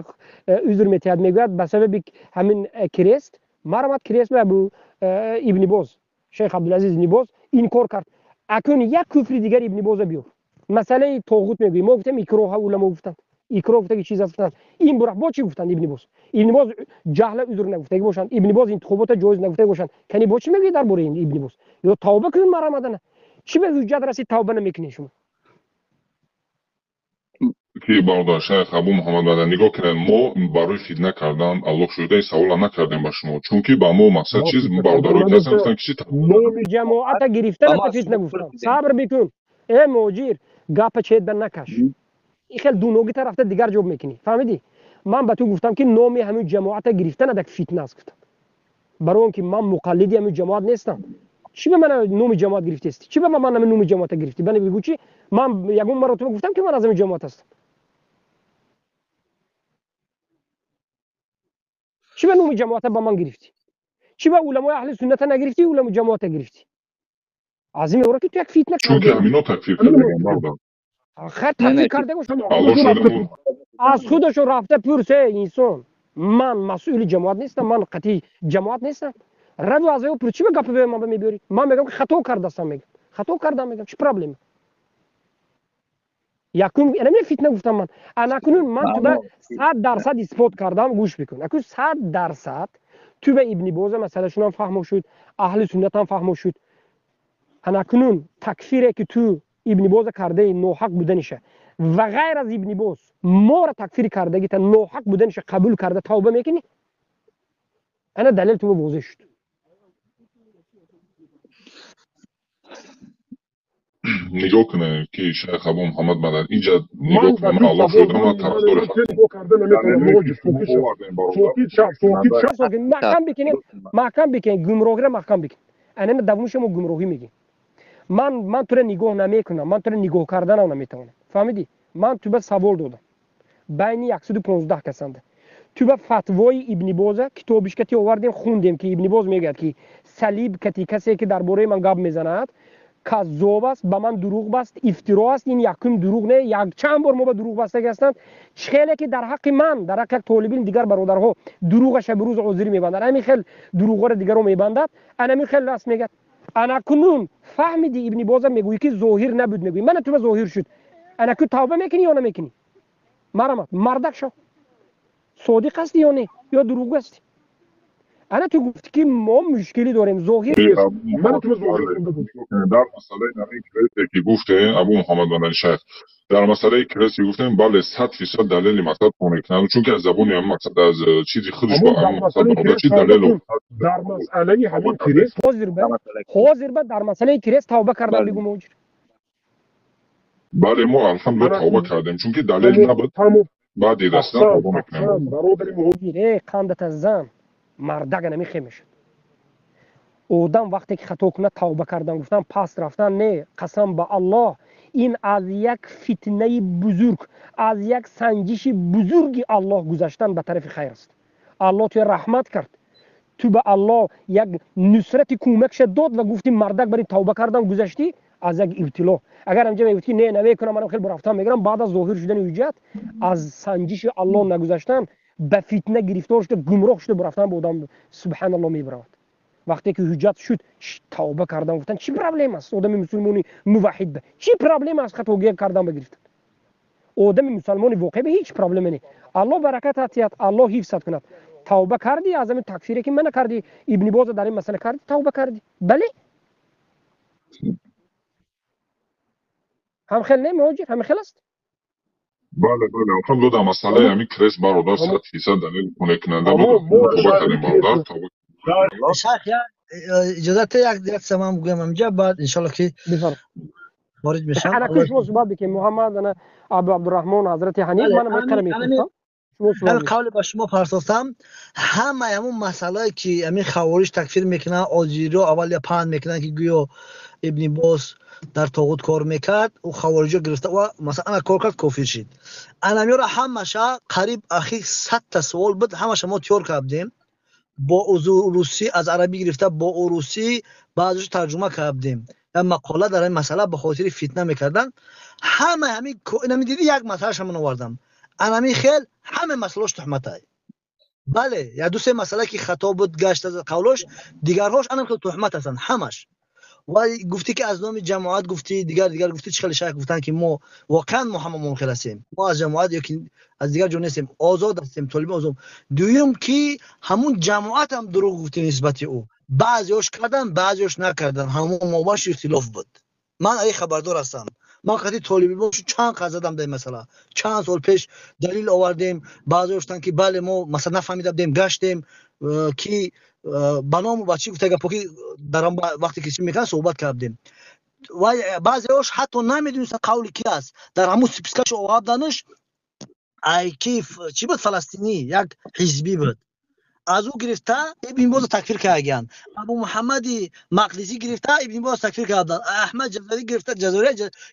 عذر میتیاد میگوید به سبب همین کریست مرمت کریست به ابو ابن باز شیخ عبدالعزیز ابن باز این کار کرد. اکنون یک کفر دیگر ابن باز بیار. مسئله طاغوت میگوی ما گفتیم اکراه علما گفتن اکراه گفته که چیز گفتن این برا با چی گفتن ابن باز جهل عذر نگفته باشند ابن باز انتخابات جایز نگفته باشند کنی با چی میگی درباره این ابن باز یا توبه کنین مرامدن چی به حجت رسید توبه نمیکنین شما که برادر شیخ ابو محمد مدنی نگاه کنن ما برای فتنه کردن الله شده سوال نکردیم با شما چون که با ما مقصد چیز برادرای کسی گفتن که جماعت گرفتن فتنه گفتن صبر بکن ای موجیر گپ چید نکش این خیلی دونوگی طرفته دیگر جواب میکنی فهمیدی من به تو گفتم که نام همین جماعت گرفتن دک فتنه است گفتم برای اون که من مقلدی همین جماعت نیستم چی به من نام جماعت گرفتی است چی به من نام جماعت گرفتی بنی بگو چی من یگون مرتبه گفتم که من از همین جماعت هستم چی به نام جماعت با من گرفتی چی به علمای اهل سنت نگرفتی علمای جماعت گرفتی عظیم اورا که تو یک فتنه چون که همینا تکفیر کردن برادر آخر تکفیر کرده باش الله شده از خودشو رفته پرسه انسان من مسئول جماعت نیستم من قطعی جماعت نیستم رو از او پرس چی به گپ به من میبری من میگم که خطا کردم میگم خطا کردم میگم چی پرابلم یکم اینم فتنه گفتم من انا کنون من تو به 100% اثبات کردم گوش بکن اكو 100% تو به ابن باز مسئلهشون هم فهم شد اهل سنت هم فهم شد انا کنون تکفیری که تو ابن باز کرده ناحق بودنشه و غیر از ابن باز ما را تکفیر کرده گیت ناحق بودنش قبول کرده توبه میکنی انا دلیل تو واضح شد نگاه کنه که شیخ ابو محمد مدنی اینجا نگاه کنه من الله شده من طرفدار محکم بکن گمراهی را محکم بکن انا دومش ما گمراهی میگیم من تو را نگاه نمیکنم من تو را نگاه کردن هم نمیتونم فهمیدی من تو به سوال دادم بین 115 کسنده تو به فتوای ابن باز کتابش که آوردیم خوندیم که ابن باز میگه که صلیب کسی که درباره من گپ میزند کذاب است به من دروغ بست افترا است این یکم دروغ نه یک چند بار ما به دروغ بسته هستند خیلی که در حق من در حق طالبین دیگر برادرها دروغش به روز عذری میبندند همین خیلی دروغا رو دیگر رو میبندد انا می خیلی راست میگه انا کنون فهمیدی ابن باز میگویی که ظاهر نبود میگویی من تو به ظاهر شد انا کو توبه میکنی یا نمیکنی مرامت مردک شو صادق هستی یا نه یا دروغ هستی انا تو گفتی که ما مشکلی داریم ظاهر من تو در مسئله نمی کریسی که گفته ابو محمد مدنی شیخ در مسئله کریسی گفتیم بله 100% دلیل مقصد کنه کنه چون که از زبون هم مقصد از چیزی خودش با هم مقصد برابر چی دلیل در مسئله همین کریس حاضر به در مسئله کریس توبه کردن بگو موجر بله ما الحمدلله توبه کردیم چون که دلیل نبود بعدی دستان توبه میکنیم موجر قندت از زن مردگ نمیخی میشد آدم وقتی که خطا کنه توبه کردن گفتن پس رفتن نه قسم به الله این از یک فتنه بزرگ از یک سنجش بزرگی الله گذاشتن به طرف خیر است الله توی رحمت کرد تو به الله یک نصرت کمکش داد و گفتی مردک برای توبه کردن گذاشتی از یک ابتلا اگر همجا میگفتی نه نمیکنم منم خیلی برفتم میگم بعد از ظاهر شدن وجود از سنجش الله نگذاشتن به فتنه گرفتار شده گمراه شده برفتن به آدم سبحان الله میبرد وقتی که حجت شد توبه کردن گفتن چی پرابلم است آدم مسلمانی موحد به چی پرابلم است خطا کردن بگرفت آدم مسلمانی واقعی به هیچ پرابلمی نیست الله برکت عطیت الله حفظت کند توبه کردی از همین تکفیری که من کردی ابن باز در این مسئله کردی توبه کردی بله هم خیلی نه موجر هم خیلی است بله الحمدلله در مسئله همین کریس برادر 100% دلیل کنه کننده بود توبه کردیم برادر توبه شیخ اجازت یک سمام بگم اینجا بعد ان شاء الله که وارد میشم انا كل شو سبب بك محمد انا ابو عبد الرحمن حضرت حنیف من بهتر میگم من قول با شما پرسیدم همه همون مسئله که همین خوارج تکفیر میکنن آجیری رو اول یا پند میکنن که گویا ابن باز در طاغوت کار میکرد و خوارجا گرفته و مثلا انا کار کرد کافر شد انا میرا همش قریب اخی 100 تا سوال بود همش ما تیار کردیم با روسی از عربی گرفته با روسی بعضیش ترجمه کردیم. یا مقاله در این مسئله به خاطر فتنه میکردن. همه همین دیدی یک مسئله من آوردم. انمی خیل همه مسئلهش تهمت های. بله یا دو سه مسئله که خطا بود گشت از قولش دیگرهاش انم که تهمت هستن همش. و گفتی که از نام جماعت گفتی دیگر گفتی چه خیلی شک گفتن که ما واقعا محمد منکر هستیم. ما از جماعت یکی از دیگر جون هستیم، آزاد هستیم، طالب آزاد. دویم که همون جماعت هم دروغ گفتی نسبت او. بعضیش کردن بعضیش نکردن، همون ماباش اختلاف بود. من ای خبردار هستم. ما خاطی طالبی باش چند قضا زدم در مثلا چند سال پیش دلیل آوردیم، بعضیش گفتن که بله ما مثلا نفهمیدیم گشتیم که بنام بچی گفته گپی در وقتی که چی میکنه صحبت کردیم و بعضیش حتی نمیدونستن قولی کی است. در همون سپسکش اواب دانش ای کیف چی بود فلسطینی یک حزبی بود، از او گرفته ابن باز تکفیر کردن، ابو محمد مقدسی گرفته ابن باز تکفیر کردن، احمد جزاری گرفته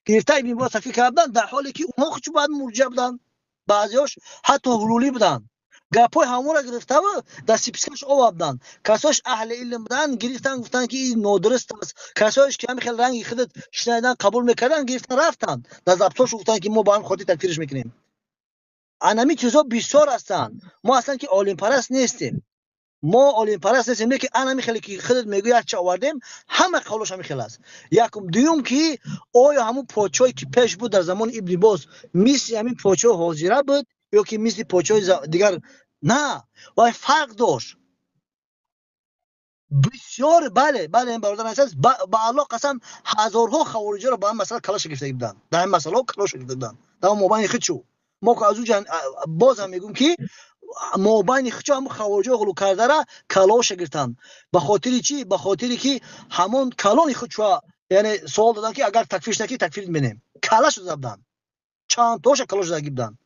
گرفته ابن باز تکفیر کردن، در حالی که اونها خودشون بعد مرجع بودن، بعضیاش حتی حلولی بودن. گپای همون را گرفته و در سپسکش آوردن. کساش اهل علم بودن گرفتن گفتن که این نادرست است. کساش که هم خیلی رنگی خودت شنیدن قبول میکردن گرفتن رفتن در ضبطش گفتن که ما با هم خودی تکفیرش میکنیم. انمی چیزا بسیار هستن. ما اصلا که عالم پرست نیستیم. ما عالم پرست نیستیم که انمی خیلی که خودت میگوی چه آوردیم همه قولش هم خیلی است. یکم دوم که آیا همون پاچایی که پیش بود در زمان ابن باز مثل همین پاچای حاضره بود یا که مثل پاچای دیگر؟ نه، و فرق داشت بسیار. بله این برادر اساس با الله قسم هزارها خوارجی رو با هم مثلا کلاش گرفته بودن، در این مسئله کلاش گرفته بودن در مابین خودشو. ما که از اون باز هم میگم که مابین خودشو هم خوارجی غلو کرده را کلاش گرفتن. به خاطر چی؟ به خاطر که همون کلان خودشو یعنی سوال دادن که اگر تکفیرش نکی تکفیر بینیم کلاش زدن، چند تاش کلاش زدن.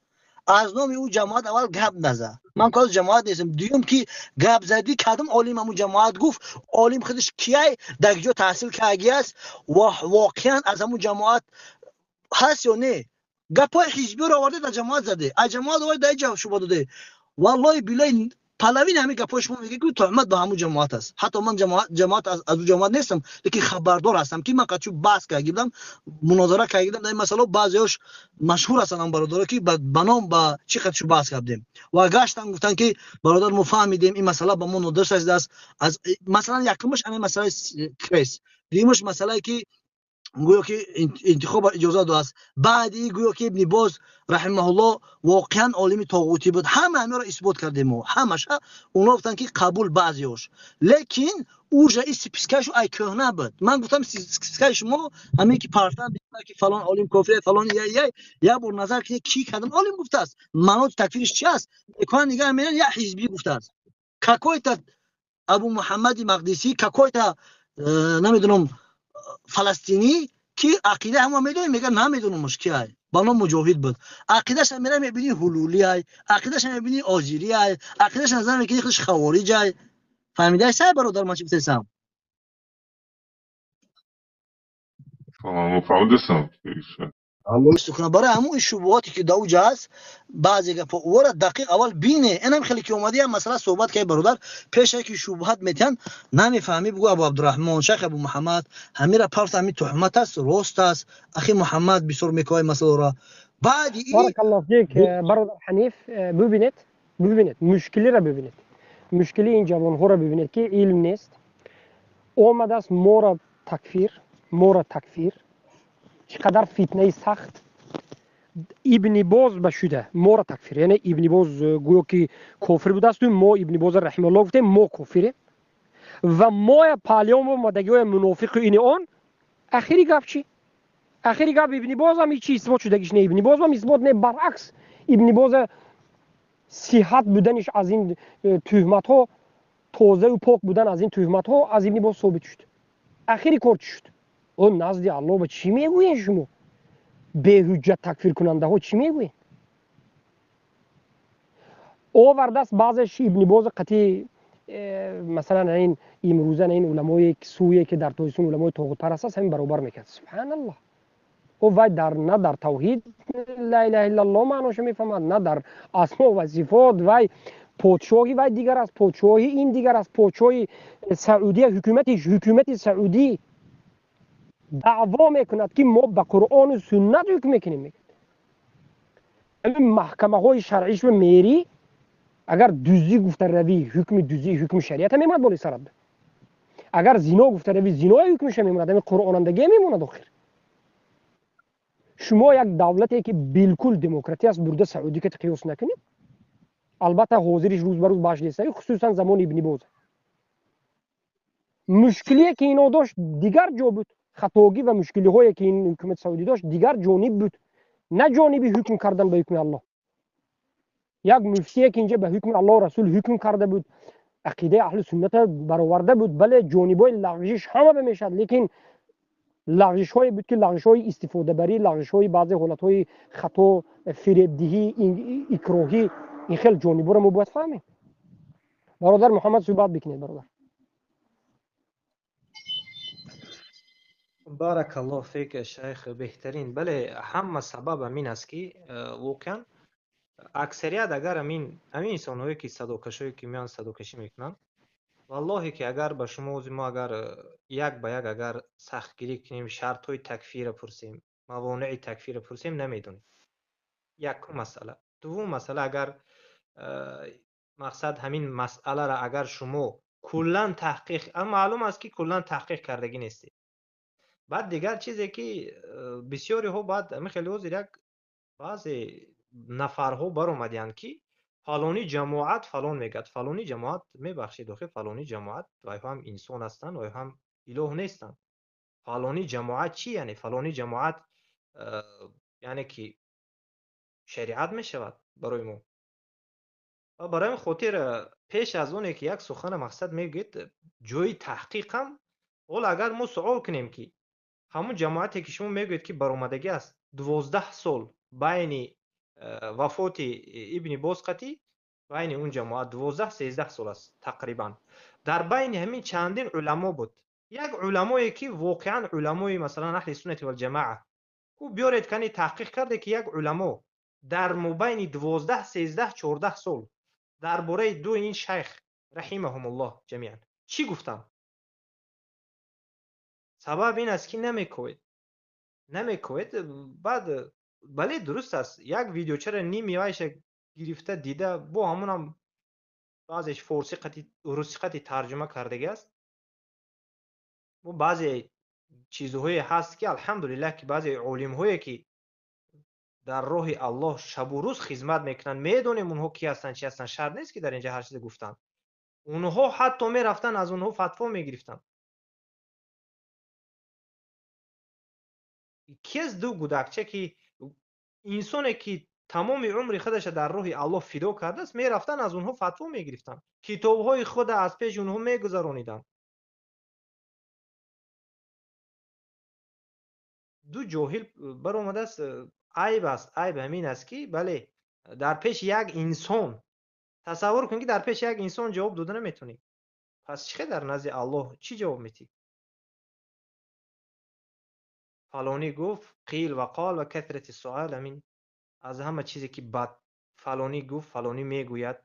از نام او جماعت اول گپ نزد. من کار جماعت نیستم. دیوم که گپ زدی کدام عالم همون جماعت گفت عالم خودش کیه در کجا تحصیل کرده است و واقعا از همون جماعت هست یا نه؟ گپای حزبی رو آورده در جماعت زده، از جماعت آورده در جواب شو داده. والله بالله پلوی همین گپاش ما میگه که تهمت به همون جماعت است. حتی من جماعت از اون جماعت نیستم، لیکن خبردار هستم که من قطعی بحث کردم، مناظره کردم در این مسئله. بعضیاش مشهور هستن هم برادر که بنام با چی قطعی بحث کردیم و گشتن گفتن که برادر ما فهمیدیم این مسئله با ما نداشت است. از مثلا یکمش همین مسئله کریس، دیمش مسئله که گویا که انتخاب اجازه دو است. بعدی گویا که ابن باز رحمه الله واقعا عالم طاغوتی بود. همه را اثبات کردیم و همش اونا گفتن که قبول بعضیاش، لیکن او رئیس سپسکش ای کهنه بود. من گفتم سپسکش ما همین که پرتن که فلان عالم کافر فلان یا بر نظر که کی کدام عالم گفته است مناط تکفیرش چی است کان نگاه میرن یا حزبی گفته است. کاکویتا ابو محمد مقدسی کاکویتا نمیدونم فلسطینی که عقیده هم میدونیم میگن نمیدونم مشکل با نام مجاهد بود. عقیدهش هم میرم میبینی حلولی های، عقیدهش هم میبینی آجیری های، عقیدهش نظر میکنی خودش خوارج های. فهمیده سه برادر من چی بتسم فهمیدم. سخن برای همون شبهاتی که دوجه هست بعضی گپ ور دقیق اول بینه. اینم خیلی که اومدی هم مثلا صحبت که برادر پیش که شبهات میتن نمیفهمی بگو ابو عبدالرحمن شیخ ابو محمد همین را پرت همین تهمت است راست است اخی محمد بسر میکای مسئله را بعدی بارك الله فيك برادر حنیف. ببینید مشکلی را ببینید. مشکلی این جوان ها را ببینید که علم نیست، اومده است ما را تکفیر چقدر فتنه سخت ابن باز بشوده ما را تکفیر. یعنی ابن باز گویا که کافر بوده است و ما ابن باز رحمه الله گفتیم ما کافره و ما پالیام و مدگی های منافق این آن. اخیری گفت چی؟ اخیری گفت ابن باز هم چی اثبات شدگیش نه، ابن باز هم اثبات نه، برعکس ابن باز صحت بودنش از این تهمت ها تازه و پاک بودن از این تهمت ها از ابن باز ثابت شد. اخیری کار شد اون نزد الله به چی میگوین شما؟ به حجت تکفیر کننده ها چی میگوین؟ آورده است بعضش ابن باز قطعی مثلا این امروزه این علمای سویه که در تویسون علمای طاغوت پرست است همین برابر میکرد. سبحان الله. او وای نه در توحید لا اله الا الله معناش میفهمد، نه در اسماء و صفات وای پادشاهی و دیگر است، پادشاهی این دیگر است، پادشاهی سعودی حکومت سعودی دعوا میکند که ما به قرآن و سنت حکم میکنیم. این محکمه های شرعیش و میری اگر دوزی گفته روی حکم دوزی حکم شریعت میموند بالا سرت، اگر زنا گفته روی زنا حکمش میموند، این قرآنندگی میموند. آخر شما یک دولتی که بالکل دموکراتی است برده سعودی که قیاس نکنید. البته حاضرش روز به روز باش نیست، خصوصا زمان ابن باز. مشکلی که اینا داشت دیگر جا بود، خطاگی و مشکلی هایی که این حکومت سعودی داشت دیگر جانب بود، نه جانبی حکم کردن به حکم الله. یک مفتی که اینجا به حکم الله رسول حکم کرده بود، عقیده اهل سنت برآورده بود، بله جانبای لغزش همه بمیشد، لیکن لغزش هایی بود که لغزش های استفاده بری، لغزش های بعضی حالت های خطا، فریبدهی، اکراهی، این خیلی جانبا رو ما باید فهمیم. برادر محمد صحبت بکنید. برادر بارک الله فیک شیخ. بهترین بله همه سبب همین است که واقعا اکثریت اگر همین انسان‌هایی که صدوکشی که میان صدوکشی میکنن، والله که اگر به شما ما اگر یک به یک اگر سختگیری کنیم، شرط های تکفیر پرسیم، موانع تکفیر پرسیم، نمیدونیم. یک مسئله. دوم مسئله اگر مقصد همین مسئله را اگر شما کلا تحقیق، اما معلوم است که کلا تحقیق کردگی نیستی. بعد دیگر چیزی که بسیاری ها بعد همین خیلی وزیر یک بعضی نفرها بر اومدن که فلانی جماعت فلان میگد، فلانی جماعت میبخشید آخه فلانی جماعت و هم انسان هستند و هم اله نیستند. فلانی جماعت چی یعنی؟ فلانی جماعت یعنی که شریعت میشود برای ما. و برای خاطر پیش از اون که یک سخن مقصد میگید جوی تحقیقم، اول اگر ما سوال کنیم که همون جماعتی که شما میگید که برآمدگی است 12 سال بین وفات ابن بازقتی بین اون جماعت 12-13 سال است تقریبا. در بین همین چندین علما بود، یک علمایی که واقعا علمای مثلا اهل سنت و الجماعه، او بیارید کنی تحقیق کرده که یک علما در مبین 12-13-14 سال درباره دو این شیخ رحمهم الله جمیعا چی گفتن. سبب این است که نمیکوید. بعد بله درست است یک ویدیو چرا نیمیایش گرفته دیده با همون هم بعضش فارسی قطعی روسی قطعی ترجمه کرده است و بعضی چیزهایی هست که الحمدلله که بعضی علم هایی که در راه الله شب و روز خدمت میکنن، میدونیم اونها کی هستن چی هستن، شرط نیست که در اینجا هر چیز گفتن. اونها حتی میرفتن از اونها فتوا میگرفتن. یکی از دو گودکچه که انسانی که تمام عمر خودش در راه الله فدا کرده است میرفتن از اونها فتوا میگرفتن، کتابهای خود از پیش اونها میگذرانیدن. دو جاهل بر اومده است. عیب است، عیب همین است که بله در پیش یک انسان تصور کن که در پیش یک انسان جواب داده نمیتونی، پس چه در نزد الله چی جواب میدی؟ فلانی گفت قیل و قال و کثرت السؤال، همین از همه چیزی که بد فلانی گفت فلانی میگوید،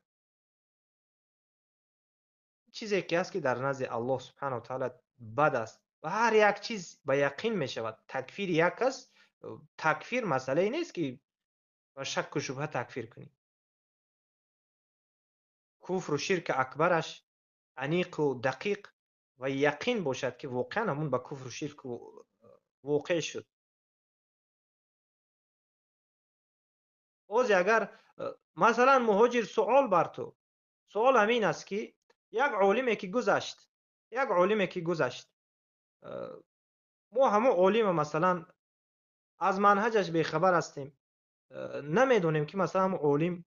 چیزی که است که در نزد الله سبحانه و تعالی بد است و هر یک چیز به یقین می شود. تکفیر یک کس، تکفیر مسئله نیست که با شک و شبهه تکفیر کنی. کفر و شرک اکبرش عمیق و دقیق و یقین باشد که واقعا همون با کفر و شرک واقع شد. اوزی اگر مثلا مهاجر سوال بر تو، سوال همین است که یک عالمی که گذشت ما همه عالم مثلا از منهجش بیخبر هستیم، نمیدونیم که مثلا همون عالم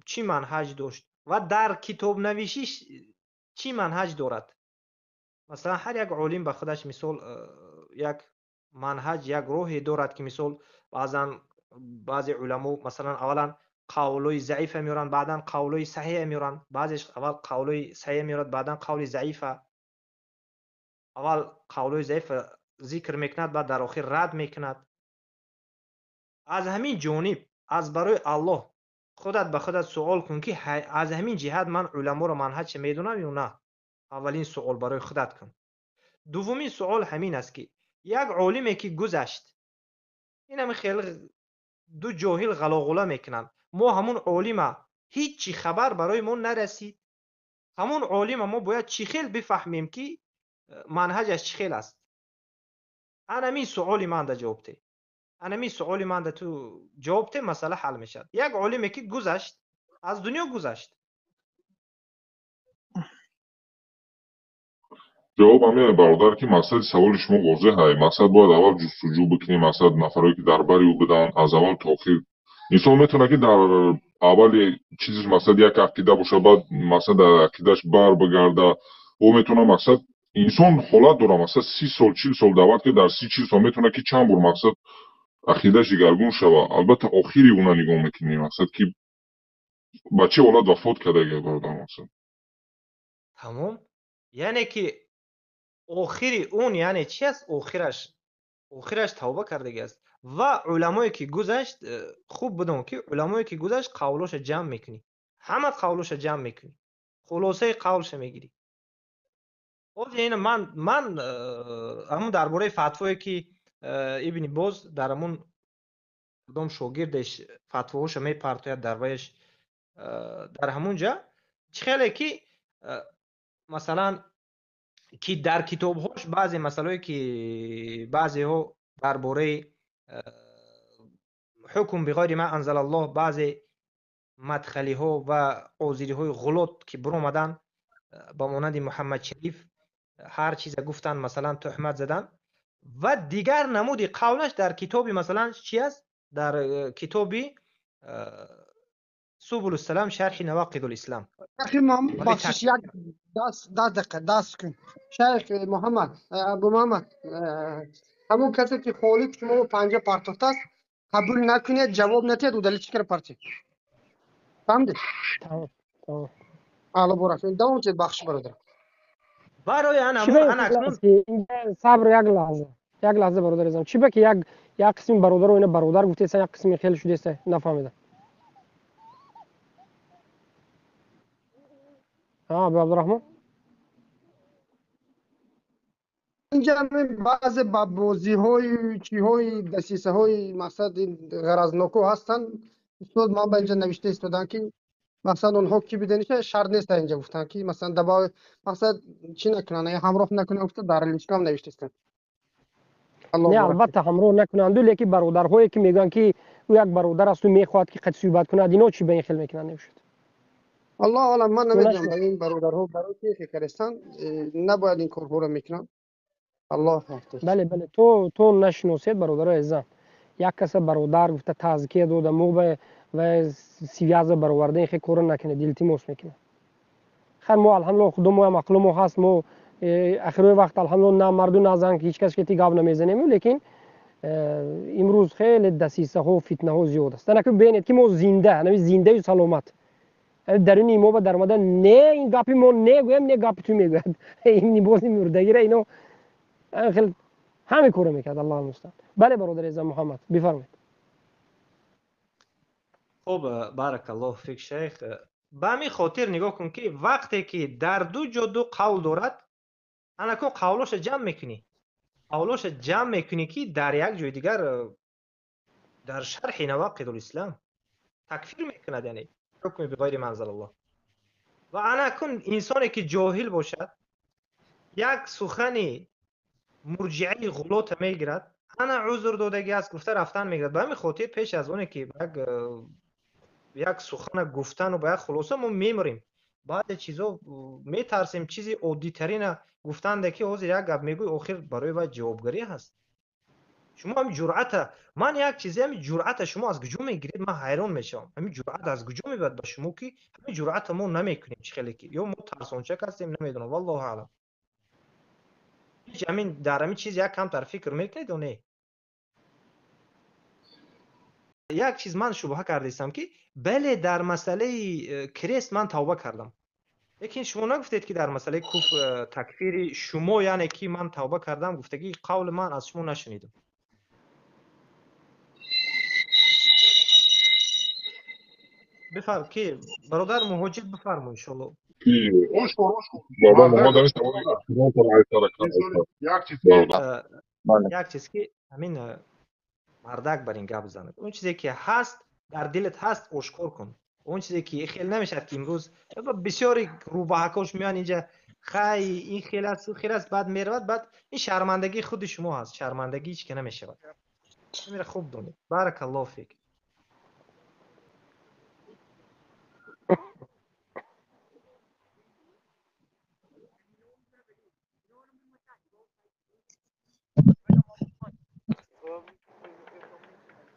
چی منهج داشت و در کتاب نویسیش چی منهج دارد. مثلا هر یک عالم به خودش مثال یک منهج، یک راهی دارد که مثال بعضی علما مثلا اولا قولای ضعیف میارن بعدا قولای صحیح میارن، بعضیش اول قولای صحیح میارد بعدا قول ضعیف، اول قولای ضعیف ذکر میکند بعد در آخر رد میکند. از همین جانب از برای الله خودت به خودت سوال کن که از همین جهت من علما رو منهج میدونم یا نه. اولین سوال برای خودت کن. دومین سوال همین است که یک عالمی که گذشت، این هم خیلی دو جاهل غلاغوله میکنن، ما همون عالم هیچی خبر برای ما نرسید، همون عالم ما باید چی خیل بفهمیم که منهجش چی خیل است. همین سوالی من ده جواب ده، همین سوالی من ده تو جواب ده مسئله حل میشد. یک عالمی که گذشت، از دنیا گذشت. جواب همینه برادر که مقصد سوال شما واضحه. مقصد باید اول جستجو بکنیم، مقصد نفرایی که در بری او بدن از اول تا آخر. انسان میتونه که در اول چیزش مقصد یک عقیده باشه، بعد مقصد در عقیدهش بر بگرده. او میتونه مقصد انسان حالت داره، مقصد 30 سال 40 سال دعوت که در 30 40 سال میتونه که چند بار مقصد عقیدهش دگرگون شوه. البته آخری اون نگاه میکنیم مقصد که بچه اولاد وفات کرده یا برادر مقصد. تمام. یعنی که آخری اون یعنی چی است؟ آخرش توبه کردگی است. و علمایی که گذشت، خوب بدون که علمایی که گذشت قولش جمع میکنی، همه قولش جمع میکنی، خلاصه قولش میگیری. باز این من همون درباره فتوایی که ابن باز در همون کدام شاگردش فتواهاش میپرتاید در ویش در همونجا خیلی که مثلا که در کتابهاش بعضی مسائلی که بعضی ها درباره حکم بغیر ما انزل الله، بعضی مدخلی ها و عذری های غلط که برآمدن با مانند محمد شریف هر چیز گفتن، مثلا تهمت زدن و دیگر نمودی قولش در کتابی مثلا چی است؟ در کتابی سبل السلام شرح نواقض الاسلام. اخی محمد بخشش یک دست دقیقه دست کن. شیخ محمد ابو محمد همون کسی که خالد شما 50 پرتوخته است قبول نکنید، جواب ندید، او دلیل چیکار پرچه فهمیدید؟ تمام تمام. حالا برو دوام چه بخش برادر. برای چی به ان این اکنون است که اینجا صبر یک لحظه برادر ازم. چی به که یک قسم برادر و اینا برادر گفته است، یک قسم خیلی شده است نفهمیدم. ابو عبدالرحمن اینجا همین بعض بازی های چی های دسیسه های مقصد غرضناکو هستن. استاد ما به اینجا نوشته استادن که مثلا اونها کی بدنش شرط نیست، اینجا گفتن که مثلا دبا مقصد چی نکنن یا همراه نکنن، گفته در لیشکام نوشته است. الله نه بارک. البته همراه نکنند، لیکن برادرهایی که میگن که او یک برادر است و میخواد که قد صحبت کند، اینا چی به این خیل میکنن نمیشد. الله عالم من تو نمیدونم نشنید؟ این برادرها برای چی فکر هستن، نباید این کارها رو میکنن. الله حافظ. بله تو نشناسید برادر عزیزم. یک کس برادر گفته تزکیه داده مو به و سیاز برآورده این خیلی کار نکنه، التماس میکنه. خیر ما الحمدلله خودمون هم عقلمون هست، ما اخر وقت الحمدلله نه مرد نه زن هیچ کس که تیگاب نمیزنیم، لیکن امروز خیلی دسیسه ها و فتنه ها زیاد است. نکنه ببینید که ما زنده و سلامت درونی ما در مدن نه این گپی ما نگویم نه گپ تو میگوید این باز مردگی را اینا خیلی همه کارو میکرد. الله المستعان. بله برادر عزیز محمد بفرمایید. خب بارک الله فیک شیخ. به همین خاطر نگاه کن که وقتی که در دو جا دو قول دارد، انکو قولش جمع میکنی، قولش جمع میکنی که در یک جای دیگر در شرح نواقض الاسلام تکفیر میکند، یعنی حکم بغیر ما انزل الله. و انکن انسانی که جاهل باشد یک سخنی مرجعی غلط میگیرد، انا عذر دادگی است گفته رفتن میگیرد. به همین خاطر پیش از اون که یک سخن گفتن و به یک خلاصه ما میمریم، بعد چیزا میترسیم، چیزی عادی ترین گفتن ده که حاضر یک گپ میگوی آخر برای و جوابگری هست. شما همین جرأت، من یک چیزی همین جرأت شما از کجا میگیرید؟ من حیران میشم. همین جرأت از کجا میاد به شما که همین جرأت ما نمیکنیم؟ چه خیلی که یا ما ترسانچک هستیم نمیدونم، والله اعلم. هیچ همین در همین چیز یک کم تر فکر میکنید یا نه؟ یک چیز من شبهه کردم که بله در مسئله کریست من توبه کردم، لیکن شما نگفتید که در مسئله تکفیر شما یعنی که من توبه کردم، گفتگی قول من از شما نشنیدم. بفرم کی برادر مهاجر بفرمایید انشالله. که اشکر بابا مردک محمد داشت برادر احترام کنه ایسا اینطوری یک چیز که برادر. یک چیز که همین مردک بر این گپ بزنه، اون چیزی که هست در دلت هست آشکار کن. اون چیزی که خیلی نمیشه که امروز بسیاری روباهکاش میان اینجا خی این خیلی است و خیلی است، بعد میرود، بعد این شرمندگی خود شما هست، شرمندگی هیچ که نمیشه. میره خوب دونید. بارک الله فیک.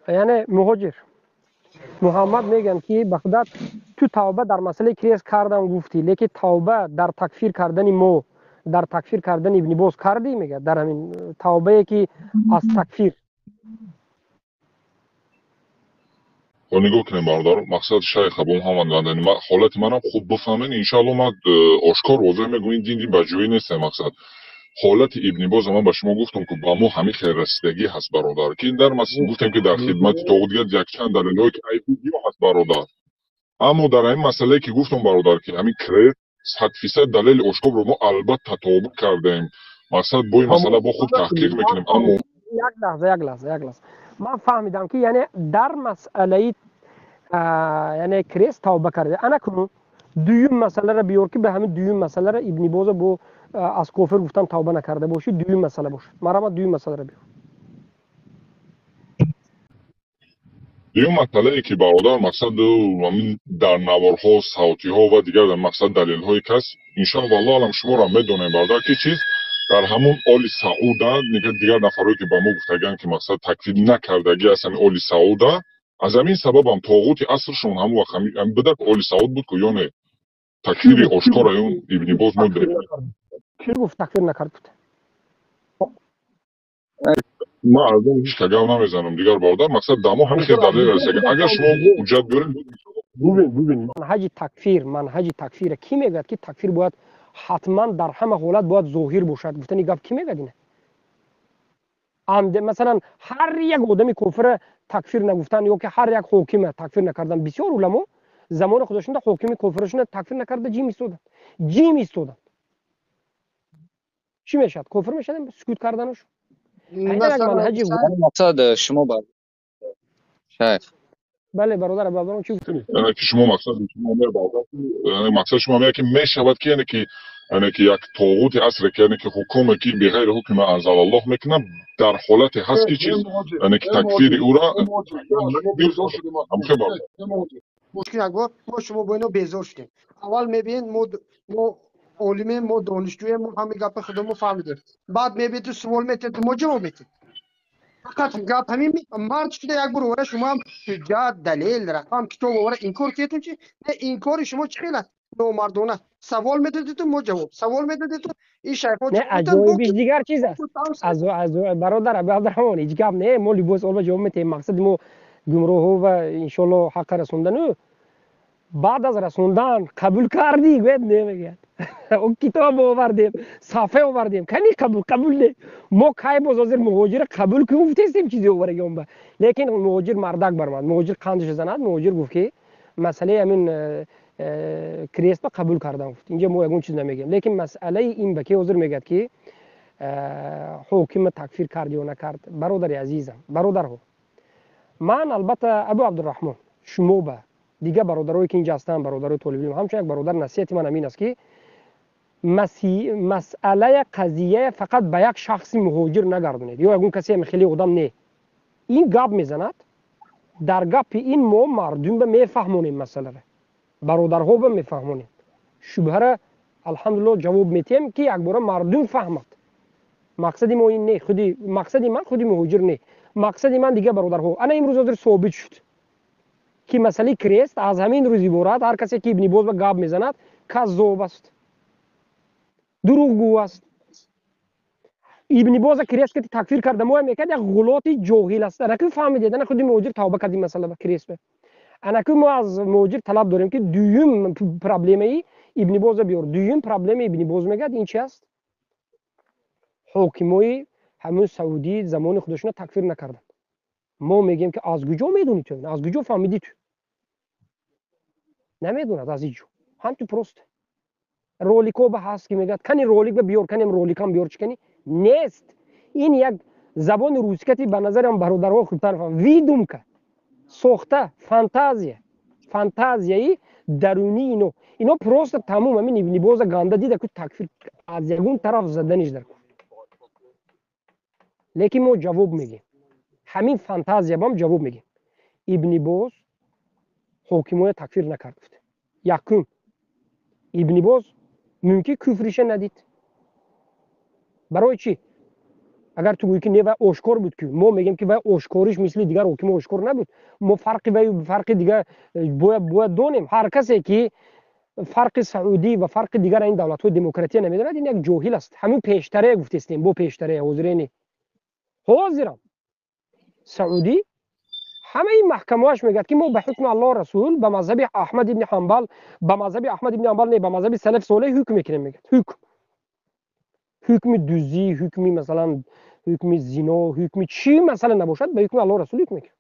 یعنی مهاجر محمد میگن که به خدا تو توبه در مسئله کریس کردن گفتی، لیکن توبه در تکفیر کردن ما، در تکفیر کردن ابن باز کردی؟ میگه در همین توبه که از تکفیر. و نگاه کنیم برادر، مقصد شیخ ابو محمد گندنی ما حالت منم خوب بفهمین انشالله. ما آشکار واضح میگم این دین بجوی نیست. مقصد حالت ابن باز من به شما گفتم که با ما همین خیر رسیدگی هست برادر، که این در گفتم که در خدمت طاغوت یک چند دلیل که ای ویدیو هست برادر. اما در این مسئله که گفتم برادر که همین کرد 100% دلیل اشکار رو ما البته توبه کردیم. مقصد بوی مسئله با خود تحقیق میکنیم. اما یک لحظه من فهمیدم که یعنی در مسئله یعنی کریس توبه کرده. انا کنون دویم مسئله را بیار که به همین دویم مسئله را ابن باز با از کافر گفتن توبه نکرده باشی، دویم مسئله باشه. مرا دویم مسئله را بیار. این مسئله ای که برادر مقصد همین در نوارها صوتی ها و دیگر در مقصد دلیل های کس انشاءالله والله علم شما را میدونیم برادر که چیز در همون آل سعوده دیگر نفرهایی که با ما گفتگن که مقصد تکفیر نکردگی اصلا آل سعوده از همین سبب هم طاغوت اصرشون هم وقت هم بدک آل سعود بود که یا نه تکفیر اشکار اون ابن باز ما داریم. کی گفت تکفیر نکرد بود؟ ما از اون هیچ کگام نمیزنم دیگر برادر. مقصد دما همین خیلی دلیل است. اگر شما حجت بیارین ببین منهج تکفیر کی میگه که تکفیر باید حتما در همه حالت باید ظاهر باشد؟ گفتن این گپ کی میگه اینه؟ مثلا هر یک آدم کافر تکفیر نگفتن یا که هر یک حاکم تکفیر نکردن. بسیار علما زمان خودشون حاکم کافرشون تکفیر نکرده جی میستودن. چی میشد؟ کافر میشدن سکوت کردنش. این یک منهج مقصد شما با شیخ. بله برادر بابا چی گفت؟ یعنی که شما مقصد شما میگه برادر، یعنی مقصد شما میگه که میشود که یعنی که یک طاغوت اصل که یعنی که حکومت کی به غیر حکم انزل الله میکنه در حالت هست که چیز یعنی که تکفیر او را مشکل یک بار ما شما با اینو بیزار شدیم. اول میبین ما علمی ما دانشجوی ما همین گپ خودمو فهمیدیم. بعد میبینید تو سوال میتید ما جواب میتید. فقط گپ همین مرد شده یک بار وره شما هم حجت دلیل رقم کتاب وره این کار کیتون چی؟ نه این کار شما چی خیلی نامردانه سوال میدادید تو ما جواب سوال میدادید تو این شیخا نه عجایبش دیگر چیز است. از برادر عبدالرحمن هیچ گپ نه. ما لباس اول جواب میتیم. مقصد ما گمراه و انشالله حق رسوندن. بعد از رسوندن قبول کردی گوید نمیگه اون کتاب آوردیم صفحه آوردیم کنی قبول نه. ما کی باز حاضر مهاجر قبول که گفتیم چیزی آوردیم با. لیکن مهاجر مردک برمد. مهاجر قندش زند. مهاجر گفت که مسئله همین کریستا قبول کردن گفت. اینجا ما اون چیز نمیگیم. لیکن مسئله این بکی حاضر میگه که حکم تکفیر کرد یا نکرد. برادر عزیزم برادر ها من البته ابو عبدالرحمن شما به دیگه برادرایی که اینجا هستن برادرای طالب علم همچنین یک برادر نصیحت من همین است که مسئله قضیه فقط به یک شخص مهاجر نگردونید یا اون کسی هم خیلی آدم نه. این گپ میزند در گپ این ما مردم به میفهمونیم مسئله را برادرها به میفهمونیم شبهه را الحمدلله جواب میتیم که یک بار مردم فهمد. مقصد ما این نه. مقصد من خودی مهاجر نه. مقصد من دیگه برادرها. انا امروز حاضر ثابت شد که مسئله کریست از همین روزی بورد هر کسی که ابن باز به گاب میزند کذاب است دروغگو است. ابن باز کریست که تکفیر کرده ما میگه یک غلط جاهل است. انا که فهمیدید انا خودی موجر توبه کردیم مسئله به کریست به انا که ما از موجر طلب داریم که دویم پرابلمی ابن باز بیار. دویم پرابلم ابن باز میگه این چی است؟ حاکمای همون سعودی زمان خودشون تکفیر نکردند. ما میگیم که از کجا میدونی تو؟ از کجا فهمیدی تو؟ نمیدوند از اینجا هم تو پروست رولیکو به هست که میگه کنی رولیک بیار کنیم رولیکام بیار چکنی نیست این یک زبان روسکتی به نظرم برادرها خوب طرف ویدوم که سوخته فانتازیایی درونی اینو پروست تموم همین ابن باز گنده دیده که تکفیر از یگون طرف زدنش در کن لیکن ما جواب میگیم همین فانتازیا بام جواب میگیم ابن باز حاکمای تکفیر نکرد یکم ابن باز ممکن کفرش ندید برای چی اگر تو گویی که نه و آشکار بود که ما میگیم که و آشکاریش مثل دیگر حکم آشکار نبود ما فرق دیگر باید دونیم هر کسی که فرق سعودی و فرق دیگر این دولت های دموکراتی نمیداند این یک جاهل است همین پیشتره گفتیم با پیشتره حاضرین حاضرم سعودی همه این محکمه‌اش میگه که ما به حکم الله رسول به مذهب احمد ابن حنبل نه به مذهب سلف صالح حکم میکنیم میگه حکم دوزی حکمی مثلا حکم زنا حکم چی مثلا نباشد به حکم الله رسول حکم میکنه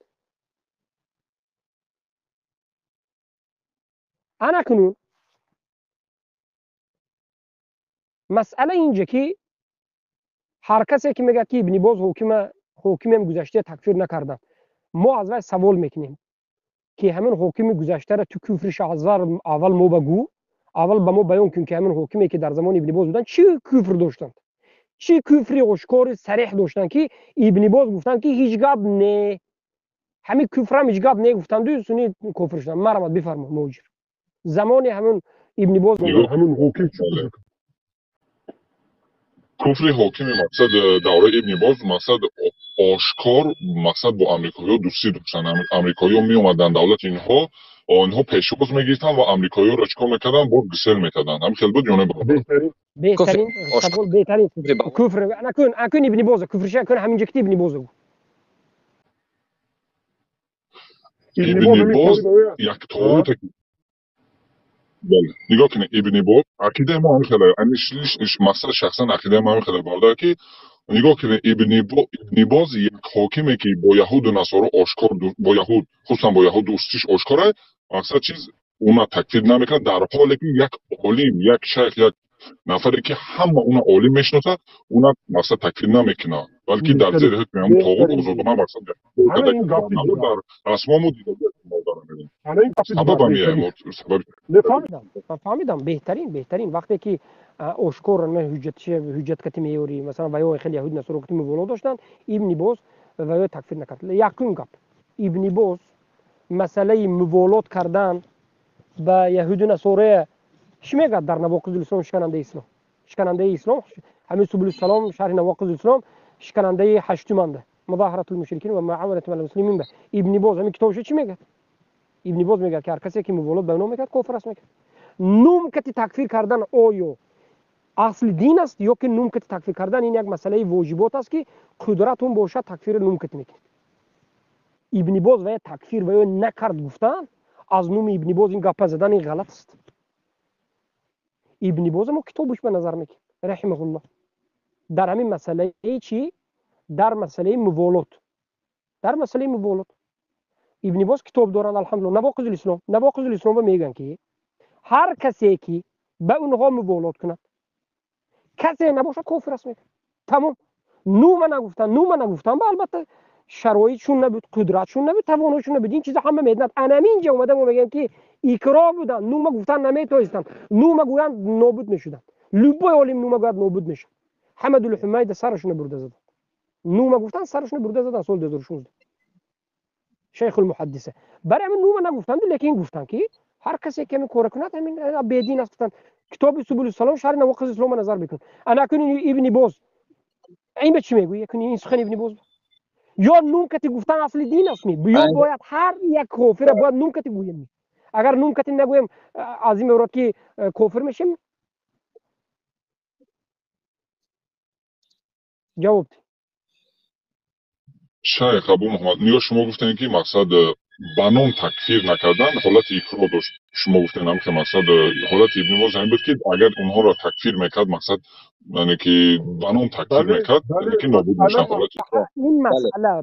انا کنون مسئله اینجا که هر کسی که میگه که ابن باز حکم گذشته تکفیر نکردن ما از وی سوال میکنیم که همین حکم گذشته را تو کفرش اول ما بگو اول به ما بیان کن که همین حکمی که در زمان ابن باز بودن چی کفر داشتند چی کفری آشکار صریح داشتن که ابن باز گفتن که هیچ گپ نه همین کفر هم هیچ گپ نه گفتن دو سنی کفر شدن مرحمت بفرما موجر زمان همین ابن باز همون حکم کفر حاکم مقصد دوره ابن باز مقصد آشکار مقصد با امریکایی دوستی داشتن امریکایی می اومدن دولت اینها پیشواز میگیرتن و امریکایی رو چیکار میکردن با گسل میکردن هم خیلی بود یونه بهترین سوال بهترین کفر اكون ابن باز کفر شي اكون همینجا که ابن باز ابن باز یک طاغوت نگاه کنید ابن باز عقیده ما هم خیلی انیش مثلا شخصا عقیده ما هم خیلی بالا که نگاه کنید ابن باز یک حاکمه که با یهود و نصارا آشکار با یهود خصوصا با یهود دوستیش آشکاره مقصد چیز اونا تکفیر نمیکنه در حالی که یک عالم یک شیخ یک نفری که همه اونا عالم میشناسه اونا مقصد تکفیر نمیکنه بلکه در زیر حکم همون طاغوت بزرگانه مقصد در اسمامو دیده سبب همیه فهمیدم بهترین وقتی که آشکار نه حجت کتی میوری مثلا ویای خیلی یهود نصارا کتی مولو داشتن ابن باز ویای تکفیر نکرد یکم گپ ابن باز مسئله موالات کردن به یهود نصارا چی میگه در نواقض الاسلام شکننده اسلام همین سبل السلام شرح نواقض الاسلام شکننده هشتمنده مظاهره المشرکین و معاونة المسلمین به ابن باز همین کتابش چی میگه ابن باز میگه که هر کسی که موالات به نام میکرد کافر است میگه نوم کتی تکفیر کردن آیا اصل دین است یا که نوم کتی تکفیر کردن این یک مسئله واجبات است که قدرت اون باشه تکفیر نوم کتی میکنه ابن باز و تکفیر و نکرد گفتن از نوم ابن باز این گپ زدن این غلط است ابن باز ما کتابش به نظر میکنه رحمه الله در همین مسئله چی در مسئله موالات ابن باز کتاب دارن الحمدلله نواقض الاسلام میگن که هر کسی که به اونها موالات کنه کسی نباشه کافر است میگه تمام نوم نگفتن با البته شرایطشون نبود قدرتشون نبود تواناییشون نبود این چیزا همه میدونن انا اینجا اومدم و میگم که اکراه بودن نوم گفتن نمیتونستن نوم گویند نابود نشدن لبای عالم نوم گوید نابود نشد حمد الحمید سرشون برده زدن نوم گفتن سرشون برده زدن سال 2016 شیخ المحدثه برای همین نوم نگفتن لیکن گفتن که هر کسی که کار کنه همین بدین است گفتن کتاب سبل السلام شرح نواقض الاسلام نظر بکن انا کنین ابن باز این به چی میگویه کنین این سخن ابن باز یا نوم کتی گفتن اصل دین است یا باید هر یک کافر باید نوم کتی گویم اگر نوم کتی نگویم از این مراد که کافر میشیم جواب شیخ ابو محمد نیا شما گفتین که مقصد بنام تکفیر نکردن حالت اکراه داشت شما گفتین هم که مقصد حالت ابن باز همین بود که اگر اونها را تکفیر میکرد مقصد یعنی که بنام تکفیر میکرد یعنی که نابود میشن حالت اکراه این مسئله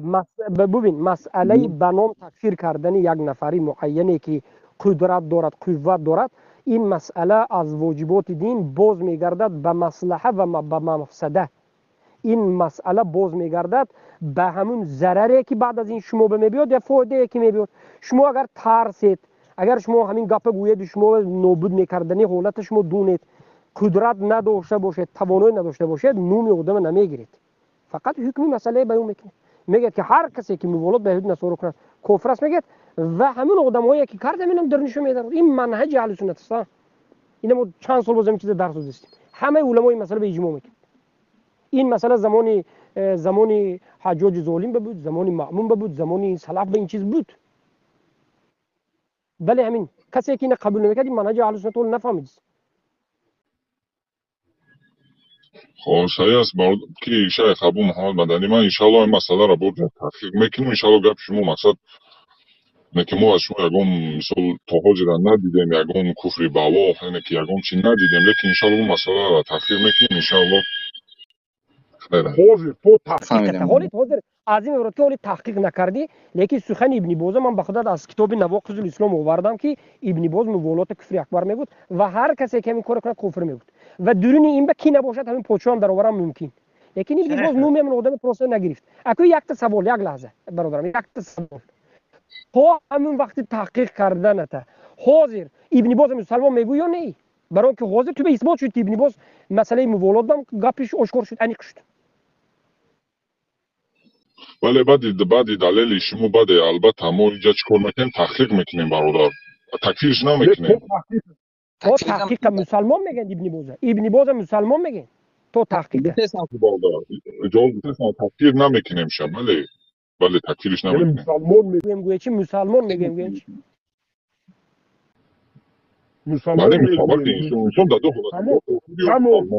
ببین مسئله بنام تکفیر کردن یک نفری معینی که قدرت دارد قوت دارد این مسئله از واجبات دین باز میگردد به مصلحه و به مفسده. این مسئله باز میگردد به همون ضرری که بعد از این شما به میبیاد یا فایده که میبیاد. شما اگر ترسید، اگر شما همین گپ گوید شما نابود میکردنی حالت شما دونید، قدرت نداشته باشید، توانایی نداشته باشید، نوم آدم نمیگیرید، فقط حکمی مسئله بیان میکنید. میگید که هر کسی که میولد به حد نصارو کنه کافر است میگید و همون آدمایی که کردن اینم درنشو میدن. این منهج اهل سنت است. اینا ما چند سال بازم چیز درس داشتیم، همه علما این مسئله به اجماع میگن. این مسئله زمانی حجاج ظالم بود، زمانی مأمون بود، زمانی سلف به این چیز بود. ولی همین کسی که اینو قبول نمیکرد این منهج اهل سنت رو نفهمید. خب صحیح است که شیخ ابو محمد مدنی من انشالله این مسئله را بود تحقیق میکنیم. انشالله گپ شما مقصد نه که ما از شما یگان مثال تا حاجی را ندیدیم، یگان کفری بواح اینه که یگان چی ندیدیم، لیکن انشالله اون مسئله را تحقیق میکنیم. انشالله خیره. حاضر تو فهمیدم. حالی حاضر از این عبارت که حالی تحقیق نکردی، لیکن سخن ابن باز من به خدا از کتاب نواقض الاسلام آوردم که ابن باز موالات کفر اکبر میگفت و هر کسی که این کار کنه کفر میگفت و درون این به کی نباشد همین پادشاه هم در آورم ممکن. لیکن ابن باز نومی من آدم پروسه نگرفت. اكو یک تا سوال، یک لحظه برادرم، یک تا سوال. تو همون وقتی تحقیق کردنته حاضر ابن باز مسلمان میگوی یا نه؟ برای که حاضر تو به اثبات شد ابن باز مسئله موالات دم گپش آشکار شد، انیق شد. ولی بعد دلیل شما بعد البته ما اینجا چیکار میکنیم؟ تحقیق میکنیم برادر، تکفیرش نمیکنیم. تو تحقیق مسلمان میگن ابن باز مسلمان میگن تو تحقیق برادر اجازه تکفیر نمیکنیم شما. ولی تکفیرش نمیکنیم. مسلمان چی مسلمان میگیم ولی مسابقه اینشون داده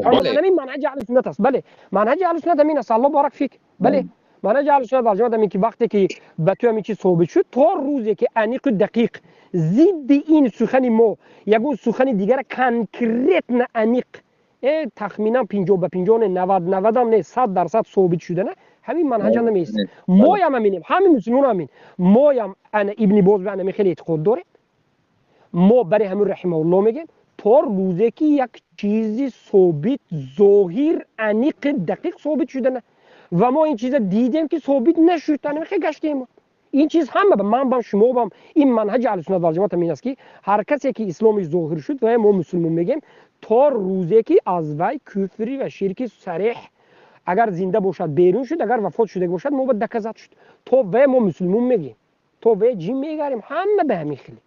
بله همین منهج اهل سنت است. بله منهج اهل سنت همین است. الله بارک فیک. بله منهج اهل سنت الجماعت همین که وقتی که به تو همین چیز ثابت شد تا روزی که انیق دقیق ضد این سخن ما یگون سخن دیگر کانکریت نه انیق تخمینا 50 به 50 نه 90 هم نه 100% ثابت شده نه همین منهج هم نیست. ما هم همینیم، همین مسلمان همین. ما هم انا ابن باز به انا خیلی اعتقاد داریم. ما برای همین رحمه الله میگیم تا روزی که یک چیزی ثابت ظاهر انیق دقیق ثابت شده نه و ما این چیز دیدیم که ثابت نشد تا خیلی گشتیم. این چیز همه من بام شما بام این منهج اهل سنت و جماعت همین است که هر کسی که اسلامش ظاهر شد و ما مسلمان میگیم تا روزی که از وی کفری و شرک صریح اگر زنده باشد بیرون شد، اگر وفات شده باشد ما باید دکزات شد تو و ما مسلمان میگیم تو و جیم میگاریم همه به همین خیلی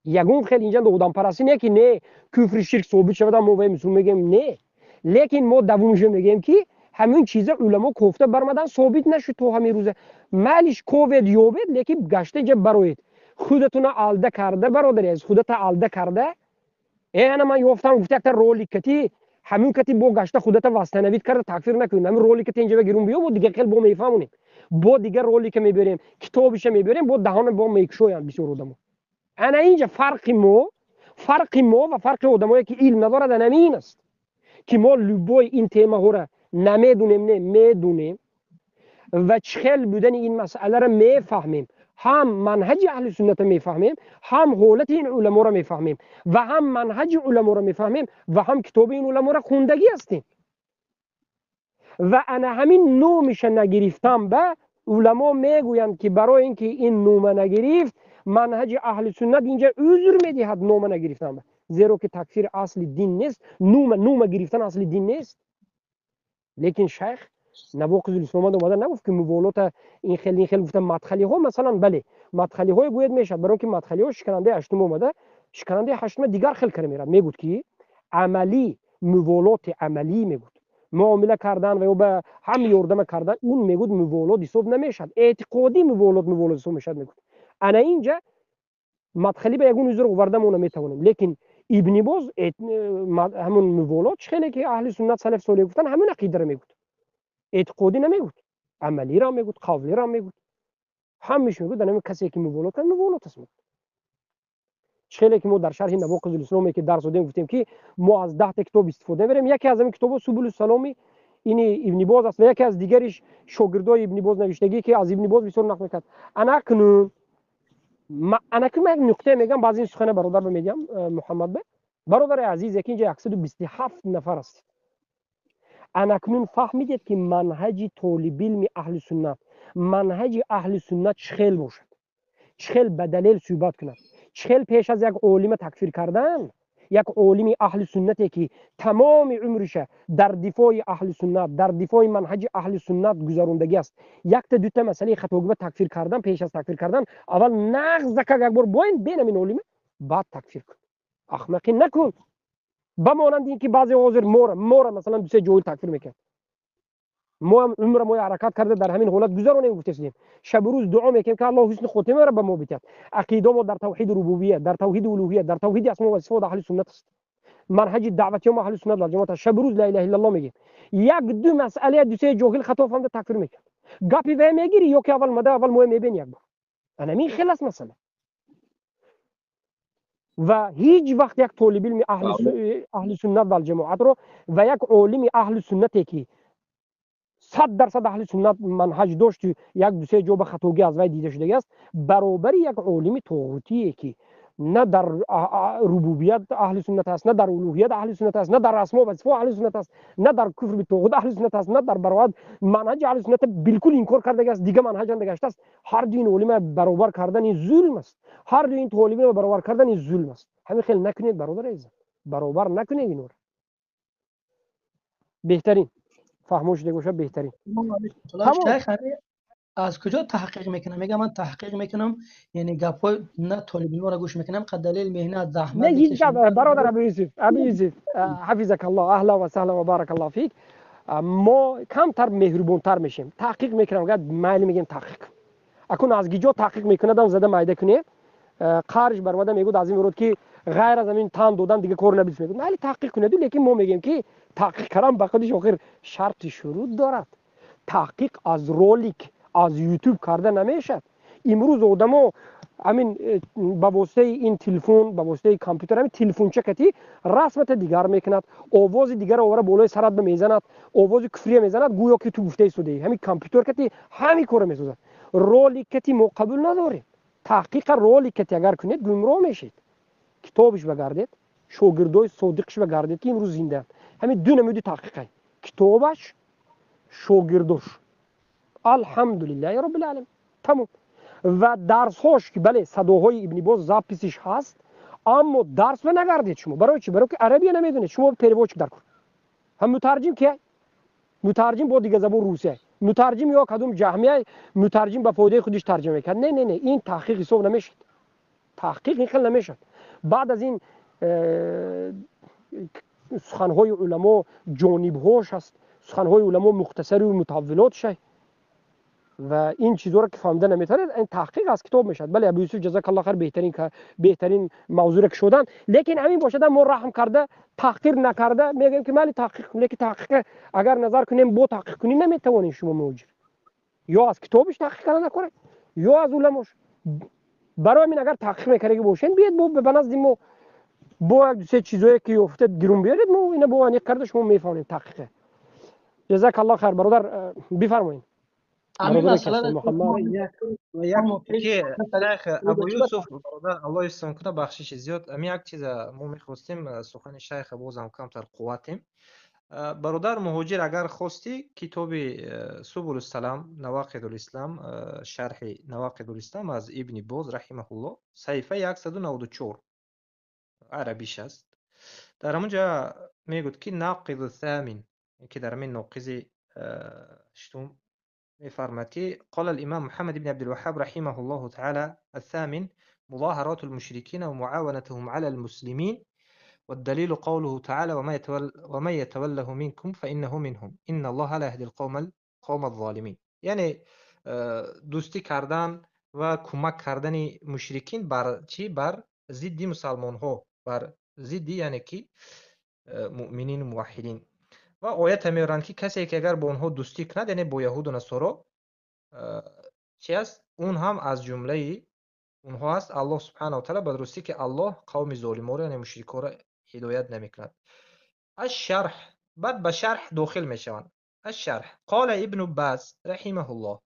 یگون خیلی اینجا دودم پرستی نه که نه کفر شرک ثابت شده ما به مسلمان میگیم نه، لیکن ما دومش میگیم که همین چیزا علما گفته برمدن ثابت نشد تو همین روزه مالش کووید یوبید لیکن گشته جب بروید خودتون آلده کرده برادر از خودت آلده کرده انا من یافتم گفته تا رولی کتی همین کتی بو گشته خودت واسطه نوید کرده تکفیر نکنید همین رولی کتی اینجا بگیرون بیو دیگه خیلی با میفهمونیم با دیگه رولی که میبریم کتابش میبریم با دهان با میکشویان بسیار آدمو. انا اینجا فرق ما و فرق آدمایی که علم ندارن همین است که ما لبوی این تیمه ها را نمیدونیم نه میدونیم و چخل بودن این مسئله را میفهمیم، هم منهج اهل سنت میفهمیم هم حالت این علما را میفهمیم و هم منهج علما را میفهمیم و هم کتاب این علما را خوندگی هستیم و انا همین نومش نگرفتم به علما میگویند که برای اینکه این نوم نگرفت منهج اهل سنت اینجا عذر میدهد نوم نگرفتن زیرا که تکفیر اصل دین نیست، نوم گرفتن اصل دین نیست. لیکن شیخ نواقض الاسلام اومده نگفت که موالات این خیلی گفتن مدخلی ها مثلا بله مدخلی های گوید میشد برای که مدخلی ها شکننده هشتم اومده شکننده هشتم دیگر خیلی کار میره میگفت که عملی موالات عملی میگفت معامله کردن و به هم یاردم کردن اون میگفت موالات حساب نمیشد، اعتقادی موالات حساب میشد میگفت. انا اینجا مدخلی به یگون عذر آوردم اون میتونیم، لیکن ابن باز همون موالات خیلی که اهل سنت سلف صالح گفتن همون عقیده رو میگفت، اعتقادی نمیگفت، عملی را میگفت، قولی را میگفت، همش میگفت در همین کسی که موالات است میگفت. خیلی که ما در شرح نواقض الاسلام که درس دادیم گفتیم که ما از 10 تا کتاب استفاده می‌کنیم. یکی از همین کتابا سبل السلام این ابن باز است و یکی از دیگرش شاگردای ابن باز نوشتگی که از ابن باز بسیار نقل کرد. انا کنون انا که یک نکته میگم بعضی این سخن برادر رو میگم محمد بی برادر عزیز که اینجا 127 نفر است انکنون فهمیدید که منهج طالب علم اهل سنت منهج اهل سنت چخیل باشد چخیل به دلیل صحبت کند چخیل پیش از یک عالم تکفیر کردن یک عالم اهل سنتی که تمام عمرش در دفاع اهل سنت در دفاع منهج اهل سنت گذراندگی است یک تا دو تا مسئله خطاگی تکفیر کردن پیش از تکفیر کردن اول نقض که یک بار بین این عالم بعد تکفیر کن احمقی نکن بمانند اینکه بعضی حاضر مور مثلا دو سه جویل تکفیر میکنه ما هم عمر ما حرکت کرده در همین حالت گذرانیم گفتیم شب و روز دعا میکنیم که الله حسن خاتمه را به ما بدهد عقیده ما در توحید ربوبیت در توحید الوهیت در توحید اسماء و صفات اهل سنت است منهج دعوتی ما اهل سنت و جماعت شب و روز لا اله الا الله میگیم یک دو مسئله دو سه جاهل خطا فهمده تکفیر میکنه گپی و میگیری یا که اول مده اول مو میبین یک بار انا می خلاص مثلا و هیچ وقت یک طالب علم اهل سنت و جماعت رو و یک عالم اهل سنتی که 100% اهل سنت منهج داشت یک دو سه جو به خطاگی از وی دیده شده است برابر یک عالم طاغوتی که نه در ربوبیت اهل سنت است نه در الوهیت اهل سنت است نه در اسماء و صفات اهل سنت است نه در کفر به طاغوت اهل سنت است نه در برابر منهج اهل سنت بالکل انکار کرده است دیگه منهج اند گشته است هر دو این علم برابر کردن این ظلم است هر دو این طالبین برابر کردن این ظلم است همین خیلی نکنید برادر عزیز برابر نکنید اینو بهترین فهموش دیگه باشه بهترین تمام شیخ از کجا تحقیق میکنم میگم من تحقیق میکنم یعنی گپای نه طالب علم را گوش میکنم قد دلیل مهنت زحمت نه هیچ میکشیم برادر ابو یوسف حفظك الله اهلا و سهلا و بارک الله فیک ما کمتر مهربونتر میشیم تحقیق میکنم گفت مایل میگیم تحقیق اكون از گیجو تحقیق میکنه دم زده مایده کنه خارج برمده میگود از این ورود که غیر از همین تان دادن دیگه کار نبیس میگود ولی تحقیق کنه لیکن ما میگیم که تحقیق کردن به خودش آخر شرط شروط دارد تحقیق از رولیک از یوتیوب کرده نمیشد امروز آدمو همین با واسطه این تلفن با واسطه کامپیوتر همین تلفن چکتی رسمت دیگر میکند آواز دیگر آوره بالای سرت میزند آواز کفری میزند گویا که تو گفته سودی همین کامپیوتر کتی همین کارو میسازد رولی کتی ما قبول نداریم تحقیق رولی کتی اگر کنید گمراه میشید کتابش بگردید شاگردای صادقش بگردید که امروز زنده همین دو نمودی تحقیقه کتابش شاگرداش الحمدلله رب العالمین تمام و درس هاش که بله صداهای ابن باز زاپیسش هست اما درس نگردید شما برای چی برای که عربی نمیدونید شما پریواچ در کن هم مترجم که مترجم با دیگه زبان روسیه مترجم یا کدوم جهمیه مترجم به فایده خودش ترجمه کرد نه نه نه این تحقیق حساب نمیشه تحقیق این خیلی نمیشه بعد از این سخنهای علما جانبهاش هست سخنهای علما مختصری و متحولات شه و این چیزا رو که فهمیده نمیتونه این تحقیق از کتاب میشد بله ابو یوسف جزاک الله خیر بهترین موضوع که شدن لیکن همین باشه ما رحم کرده تحقیر نکرده میگیم که مالی تحقیق لیکن تحقیق اگر نظر کنیم با تحقیق کنیم نمیتونین شما موجر یا از کتابش تحقیق نکنه یا از علماش برای من اگر تحقیق میکنه باشین بیاد به نزد ما با سه چیزایی که افتاد گیرون بیارید ما اینا با یک کرده شما میفهمیم تحقیق جزاک الله خیر برادر بفرمایید همین مسئله که شیخ ابو یوسف برادر الله یستون کنه بخشش زیاد امی یک چیز ما میخواستیم سخن شیخ بازم کمتر قوتیم برادر مهاجر اگر خواستی کتاب سبل السلام نواقض الاسلام شرح نواقض الاسلام از ابن باز رحمه الله صفحه 194 عربیش است در اونجا میگوید که ناقض الثامن که در من ناقض شتم میفرماد که قال الامام محمد بن عبد الوهاب رحمه الله تعالى الثامن مظاهرات المشركين ومعاونتهم على المسلمين والدليل قوله تعالى وما يتوله منكم فإنه منهم إن الله لا يهدي القوم الظالمين یعنی دوستی کردن و کمک کردن مشرکین بر چی بر ضد مسلمان ها بر ضد یعنی که مؤمنین و موحدین و آیت میارن که کسی که اگر با اونها دوستی کند یعنی با یهود و نصارا چی است اون هم از جمله اونها است الله سبحانه و تعالی به درستی که الله قوم ظالما را یعنی مشرکا را هدایت نمیکند الشرح بعد به شرح داخل میشوند الشرح قال ابن باز رحمه الله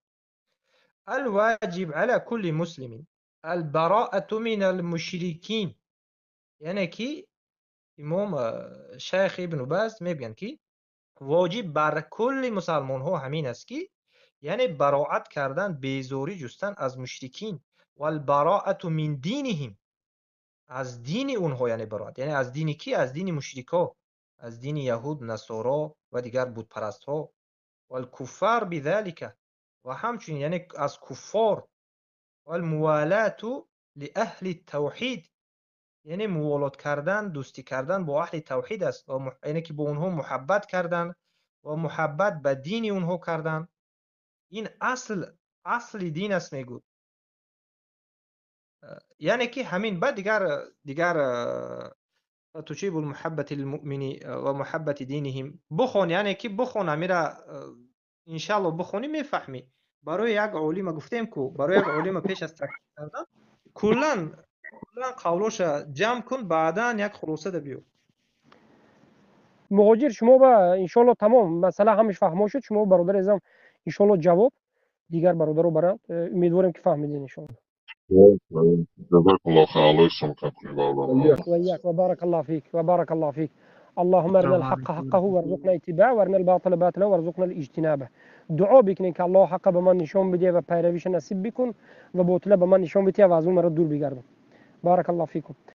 الواجب على كل مسلم البراءة من المشركین، یعنی که امام شیخ ابن باز میگن که واجب بر کل مسلمان ها همین است که یعنی براعت کردن، بیزاری جستن از مشرکین. و البراءة من دینهم، از دین اونها یعنی براعت، یعنی از دین کی؟ از دین مشرکا، از دین یهود، نصارا و دیگر بت پرست ها. و الکفار بذلك، و همچنین یعنی از کفار. و الموالات لأهل التوحید، یعنی موالات کردن، دوستی کردن با اهل توحید است، و یعنی که با اونها محبت کردن و محبت به دین اونها کردن. این اصل دین است میگوید. یعنی که همین بعد دیگر تجیب المحبت المؤمن و محبت دینهم بخون، یعنی که بخون امیره انشالله بخونی میفهمی. برای یک عالم گفتیم که برای یک عالم پیش از تکلیف کردن کلا قولوش جمع کن، بعدا یک خلاصه ده بیو. مهاجر شما با انشالله تمام مسئله همش فهمو شد. شما برادر ازم انشالله جواب دیگر برادر رو برات امیدوارم که فهمیدین انشالله. جزاك الله خير. الله يسلمك يا برادر. وإياك وبارك الله فيك وبارك الله فيك. اللهم ارنا الحق حقه وارزقنا اتباعه وارنا الباطل باطله وارزقنا الاجتنابه. دعا بکنین که الله حق به من نشان بده و پیرویش نصیب بکن و باطل به من نشان بده و از اون مرا دور بگردون. بارك الله فيكم.